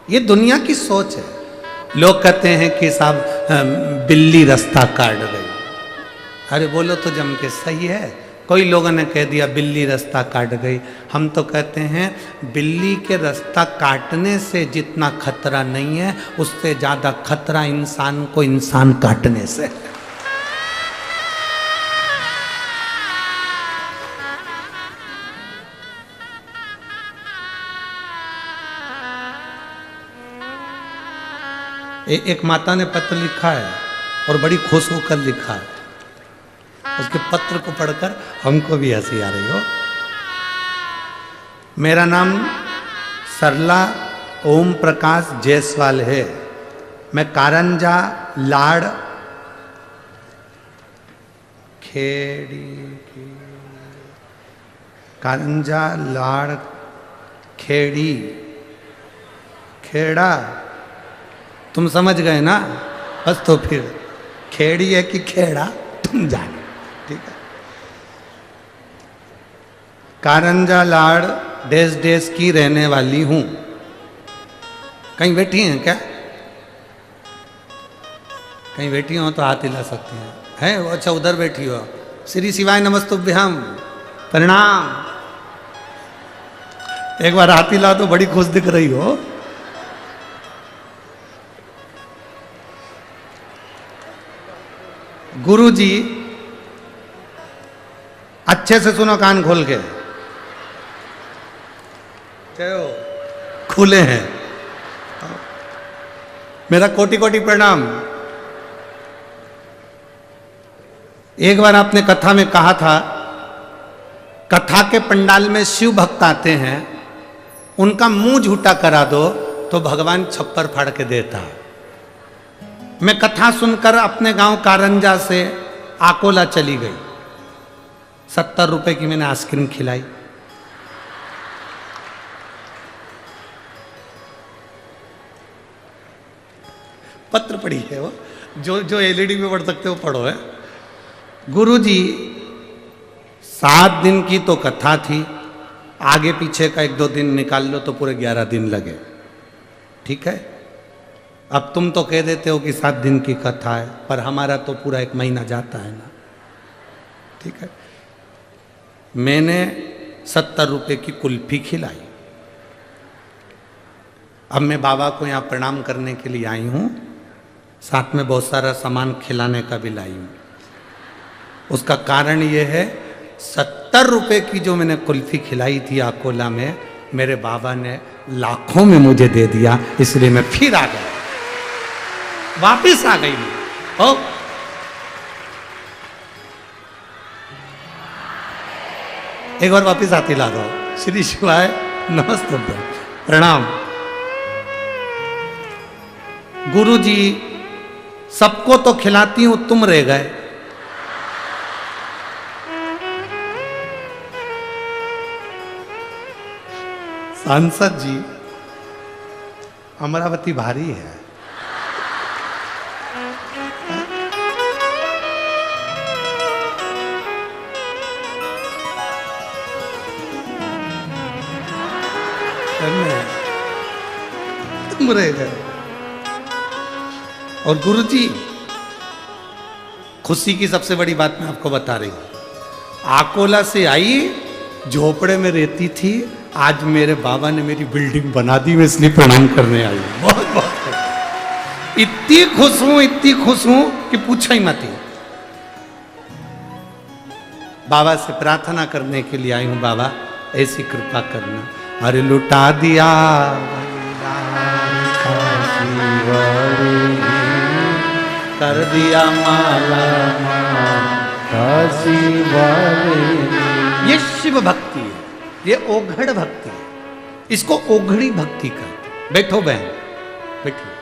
ये दुनिया की सोच है। लोग कहते हैं कि साहब बिल्ली रास्ता काट गई। अरे बोलो तो जम के सही है। कोई लोगों ने कह दिया बिल्ली रास्ता काट गई। हम तो कहते हैं बिल्ली के रास्ता काटने से जितना खतरा नहीं है, उससे ज्यादा खतरा इंसान को इंसान काटने से। एक माता ने पत्र लिखा है और बड़ी खुश होकर लिखा है। उसके पत्र को पढ़कर हमको भी हंसी आ रही हो। मेरा नाम सरला ओम प्रकाश जायसवाल है। मैं कारंजा लाड़ खेड़ी कारंजा लाड़ खेड़ी खेड़ा, तुम समझ गए ना? बस तो फिर खेड़ी है कि खेड़ा तुम जानो, ठीक है। कारंजा लाड़ देश देश की रहने वाली हूं। कहीं बैठी हैं क्या? कहीं बैठी हो तो हाथ हिला सकती हैं। है वो? अच्छा उधर बैठी हो। श्री शिवाय नमस्तुभ्यम, प्रणाम। एक बार हाथ हिला तो बड़ी खुश दिख रही हो। गुरुजी अच्छे से सुनो, कान खोल के। चलो खुले हैं। मेरा कोटि कोटि प्रणाम। एक बार आपने कथा में कहा था, कथा के पंडाल में शिव भक्त आते हैं, उनका मुंह झूठा करा दो तो भगवान छप्पर फाड़ के देता। मैं कथा सुनकर अपने गांव कारंजा से आकोला चली गई। 70 रुपए की मैंने आइसक्रीम खिलाई। पत्र पढ़ी है वो, जो एलईडी में पढ़ सकते हो पढ़ो है। गुरुजी 7 दिन की तो कथा थी, आगे पीछे का 1-2 दिन निकाल लो तो पूरे 11 दिन लगे। ठीक है, अब तुम तो कह देते हो कि 7 दिन की कथा है, पर हमारा तो पूरा 1 महीना जाता है ना। ठीक है, मैंने 70 रुपए की कुल्फी खिलाई। अब मैं बाबा को यहाँ प्रणाम करने के लिए आई हूँ, साथ में बहुत सारा सामान खिलाने का भी लाई हूँ। उसका कारण ये है, 70 रुपए की जो मैंने कुल्फी खिलाई थी अकोला में, मेरे बाबा ने लाखों में मुझे दे दिया, इसलिए मैं फिर आ गया, वापिस आ गई मैं। ओ एक बार वापिस आती ला दो। श्री शिवाय, नमस्ते, प्रणाम। गुरु जी सबको तो खिलाती हूं, तुम रह गए। सांसद जी, अमरावती भारी है। तुम रह गए। और गुरु जी, खुशी की सबसे बड़ी बात मैं आपको बता रही हूं। आकोला से आई, झोपड़े में रहती थी, आज मेरे बाबा ने मेरी बिल्डिंग बना दी, मैं इसलिए प्रणाम करने आई हूं। बहुत बहुत इतनी खुश हूं कि पूछा ही मत। बाबा से प्रार्थना करने के लिए आई हूं, बाबा ऐसी कृपा करना। अरे लुटा दिया कर दिया माला काशी वाले। ये शिव भक्ति है, ये ओघड़ भक्ति है, इसको ओघड़ी भक्ति कहते हैं। बैठो बहन, बैठिए,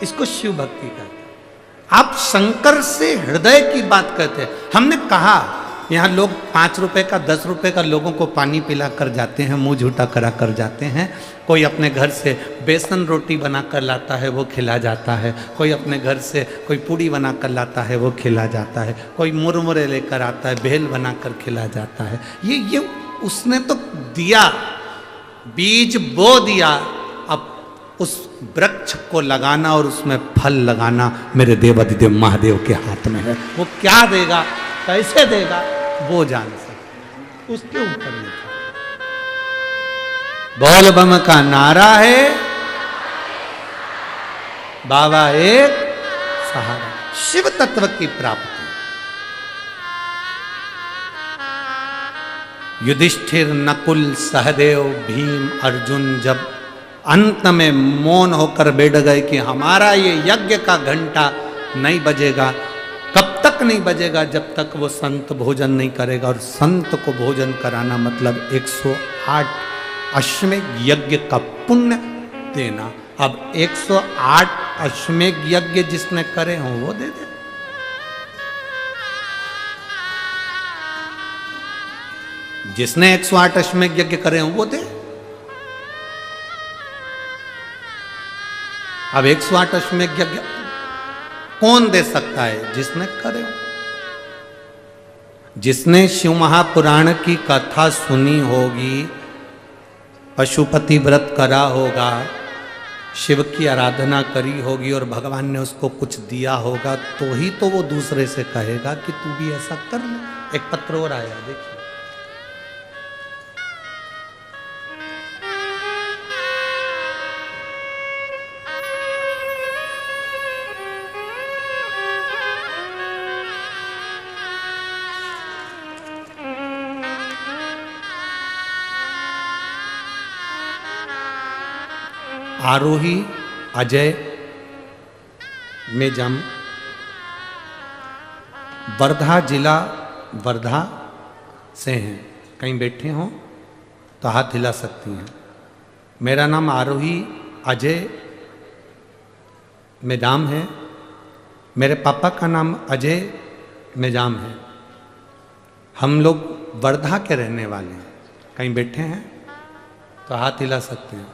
इसको शिव भक्ति कहते हैं। आप शंकर से हृदय की बात कहते हैं। हमने कहा यहाँ लोग 5 रुपए का 10 रुपए का लोगों को पानी पिला कर जाते हैं, मुंह झूठा करा कर जाते हैं। कोई अपने घर से बेसन रोटी बना कर लाता है, वो खिला जाता है। कोई अपने घर से कोई पूड़ी बना कर लाता है, वो खिला जाता है। कोई मुरमुरे लेकर आता है, भेल बना कर खिला जाता है। ये उसने तो दिया, बीज बो दिया, अब उस वृक्ष को लगाना और उसमें फल लगाना मेरे देवाधिदेव महादेव के हाथ में है। वो क्या देगा, कैसे देगा, वो जान सकते, उसके ऊपर नहीं था। बोल बम का नारा है, बाबा एक सहारा। शिव तत्व की प्राप्ति। युधिष्ठिर, नकुल, सहदेव, भीम, अर्जुन जब अंत में मौन होकर बैठ गए कि हमारा ये यज्ञ का घंटा नहीं बजेगा, कब तक नहीं बजेगा, जब तक वो संत भोजन नहीं करेगा। और संत को भोजन कराना मतलब 108 अश्वमेध यज्ञ का पुण्य देना। अब 108 अश्वमेध यज्ञ जिसने करे हों वो दे दे। जिसने 108 अश्वमेध यज्ञ करे हों वो दे। अब 108 अश्वमेध यज्ञ कौन दे सकता है? जिसने करे हो। जिसने शिव महापुराण की कथा सुनी होगी, पशुपति व्रत करा होगा, शिव की आराधना करी होगी और भगवान ने उसको कुछ दिया होगा, तो ही तो वो दूसरे से कहेगा कि तू भी ऐसा कर ले। एक पत्र और आया, देखिए। आरोही अजय में जम वर्धा जिला वर्धा से हैं, कहीं बैठे हों तो हाथ हिला सकती हैं। मेरा नाम आरोही अजय मेजाम है, मेरे पापा का नाम अजय मेजाम है। हम लोग वर्धा के रहने वाले हैं, कहीं बैठे हैं तो हाथ हिला सकते हैं।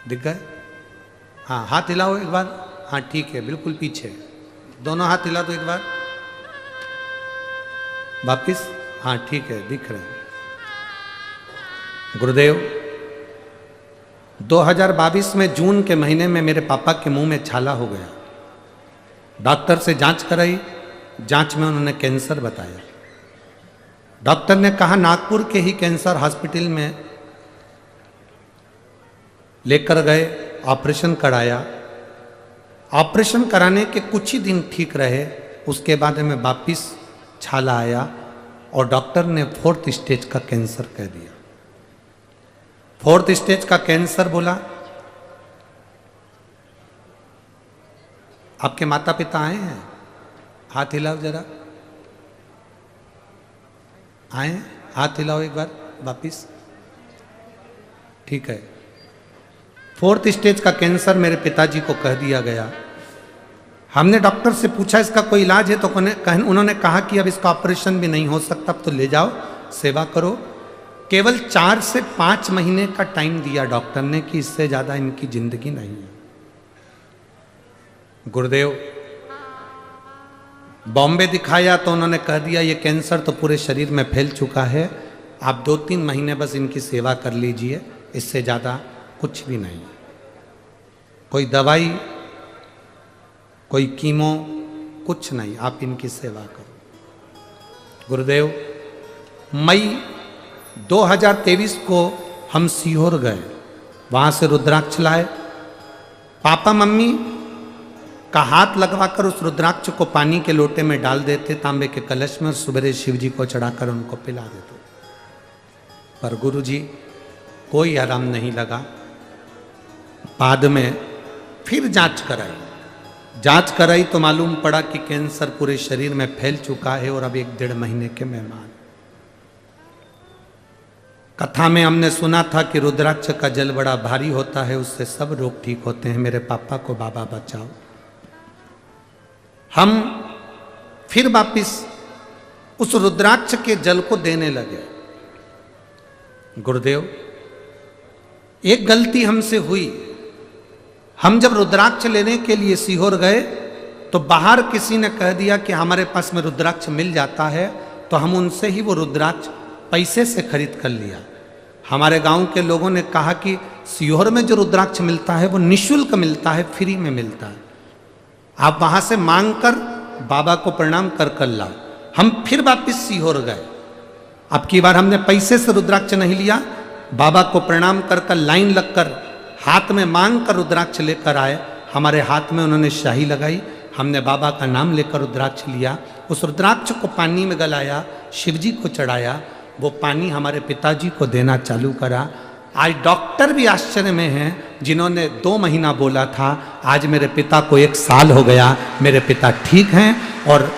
दिख गए? हाँ, हाथ हिलाओ एक बार। हाँ ठीक है, बिल्कुल पीछे दोनों हाथ हिला दो एक बार, वापिस। हाँ ठीक है, दिख रहे हैं। गुरुदेव, 2022 में जून के महीने में मेरे पापा के मुंह में छाला हो गया। डॉक्टर से जांच कराई, जांच में उन्होंने कैंसर बताया। डॉक्टर ने कहा नागपुर के ही कैंसर हॉस्पिटल में लेकर गए, ऑपरेशन कराया। ऑपरेशन कराने के कुछ ही दिन ठीक रहे, उसके बाद में वापिस छाला आया और डॉक्टर ने 4th स्टेज का कैंसर कह दिया। 4th स्टेज का कैंसर बोला। आपके माता पिता आए हैं? हाथ हिलाओ जरा। आए? हाथ हिलाओ एक बार वापिस। ठीक है। 4th स्टेज का कैंसर मेरे पिताजी को कह दिया गया। हमने डॉक्टर से पूछा इसका कोई इलाज है, तो उन्होंने कहा कि अब इसका ऑपरेशन भी नहीं हो सकता, अब तो ले जाओ, सेवा करो। केवल 4 से 5 महीने का टाइम दिया डॉक्टर ने कि इससे ज्यादा इनकी जिंदगी नहीं है। गुरुदेव, बॉम्बे दिखाया तो उन्होंने कह दिया ये कैंसर तो पूरे शरीर में फैल चुका है, आप 2-3 महीने बस इनकी सेवा कर लीजिए, इससे ज़्यादा कुछ भी नहीं। कोई दवाई, कोई कीमो, कुछ नहीं, आप इनकी सेवा करो। गुरुदेव, मई 2023 को हम सीहोर गए, वहाँ से रुद्राक्ष लाए। पापा मम्मी का हाथ लगवाकर उस रुद्राक्ष को पानी के लोटे में डाल देते तांबे के कलश में, और सुबह शिव जी को चढ़ाकर उनको पिला देते। पर गुरुजी कोई आराम नहीं लगा। बाद में फिर जांच कराई तो मालूम पड़ा कि कैंसर पूरे शरीर में फैल चुका है और अब 1-1.5 महीने के मेहमान। कथा में हमने सुना था कि रुद्राक्ष का जल बड़ा भारी होता है, उससे सब रोग ठीक होते हैं। मेरे पापा को बाबा बचाओ। हम फिर वापिस उस रुद्राक्ष के जल को देने लगे। गुरुदेव, एक गलती हमसे हुई। हम जब रुद्राक्ष लेने के लिए सीहोर गए तो बाहर किसी ने कह दिया कि हमारे पास में रुद्राक्ष मिल जाता है, तो हम उनसे ही वो रुद्राक्ष पैसे से खरीद कर लिया। हमारे गांव के लोगों ने कहा कि सीहोर में जो रुद्राक्ष मिलता है वो निःशुल्क मिलता है, फ्री में मिलता है, आप वहां से मांग कर बाबा को प्रणाम कर लाओ। हम फिर वापिस सीहोर गए। अब की बार हमने पैसे से रुद्राक्ष नहीं लिया, बाबा को प्रणाम कर लाइन लगकर हाथ में मांग कर रुद्राक्ष लेकर आए। हमारे हाथ में उन्होंने शाही लगाई, हमने बाबा का नाम लेकर रुद्राक्ष लिया। उस रुद्राक्ष को पानी में गलाया, शिव जी को चढ़ाया, वो पानी हमारे पिताजी को देना चालू करा। आज डॉक्टर भी आश्चर्य में हैं, जिन्होंने 2 महीना बोला था, आज मेरे पिता को 1 साल हो गया, मेरे पिता ठीक हैं। और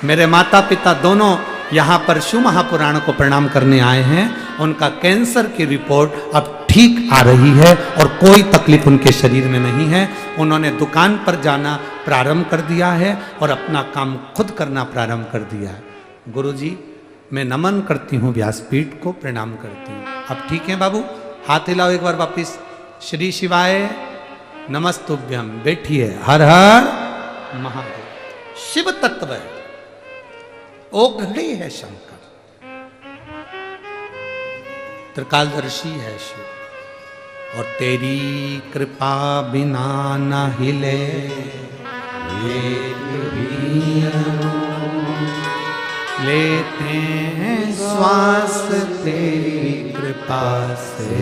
मेरे माता पिता दोनों यहाँ पर शिव महापुराण को प्रणाम करने आए हैं। उनका कैंसर की रिपोर्ट अब ठीक आ रही है और कोई तकलीफ उनके शरीर में नहीं है। उन्होंने दुकान पर जाना प्रारंभ कर दिया है और अपना काम खुद करना प्रारंभ कर दिया है। गुरुजी, मैं नमन करती हूँ, व्यासपीठ को प्रणाम करती हूँ। अब ठीक है बाबू, हाथ हिलाओ एक बार वापिस। श्री शिवाय नमस्तुभ्यम। बैठिए। हर हर महादेव। शिव तत्व है, ओघड़ी है शंकर, त्रिकालदर्शी है शिव, और तेरी कृपा बिना न हिले एक भी लेते हैं श्वास, तेरी कृपा से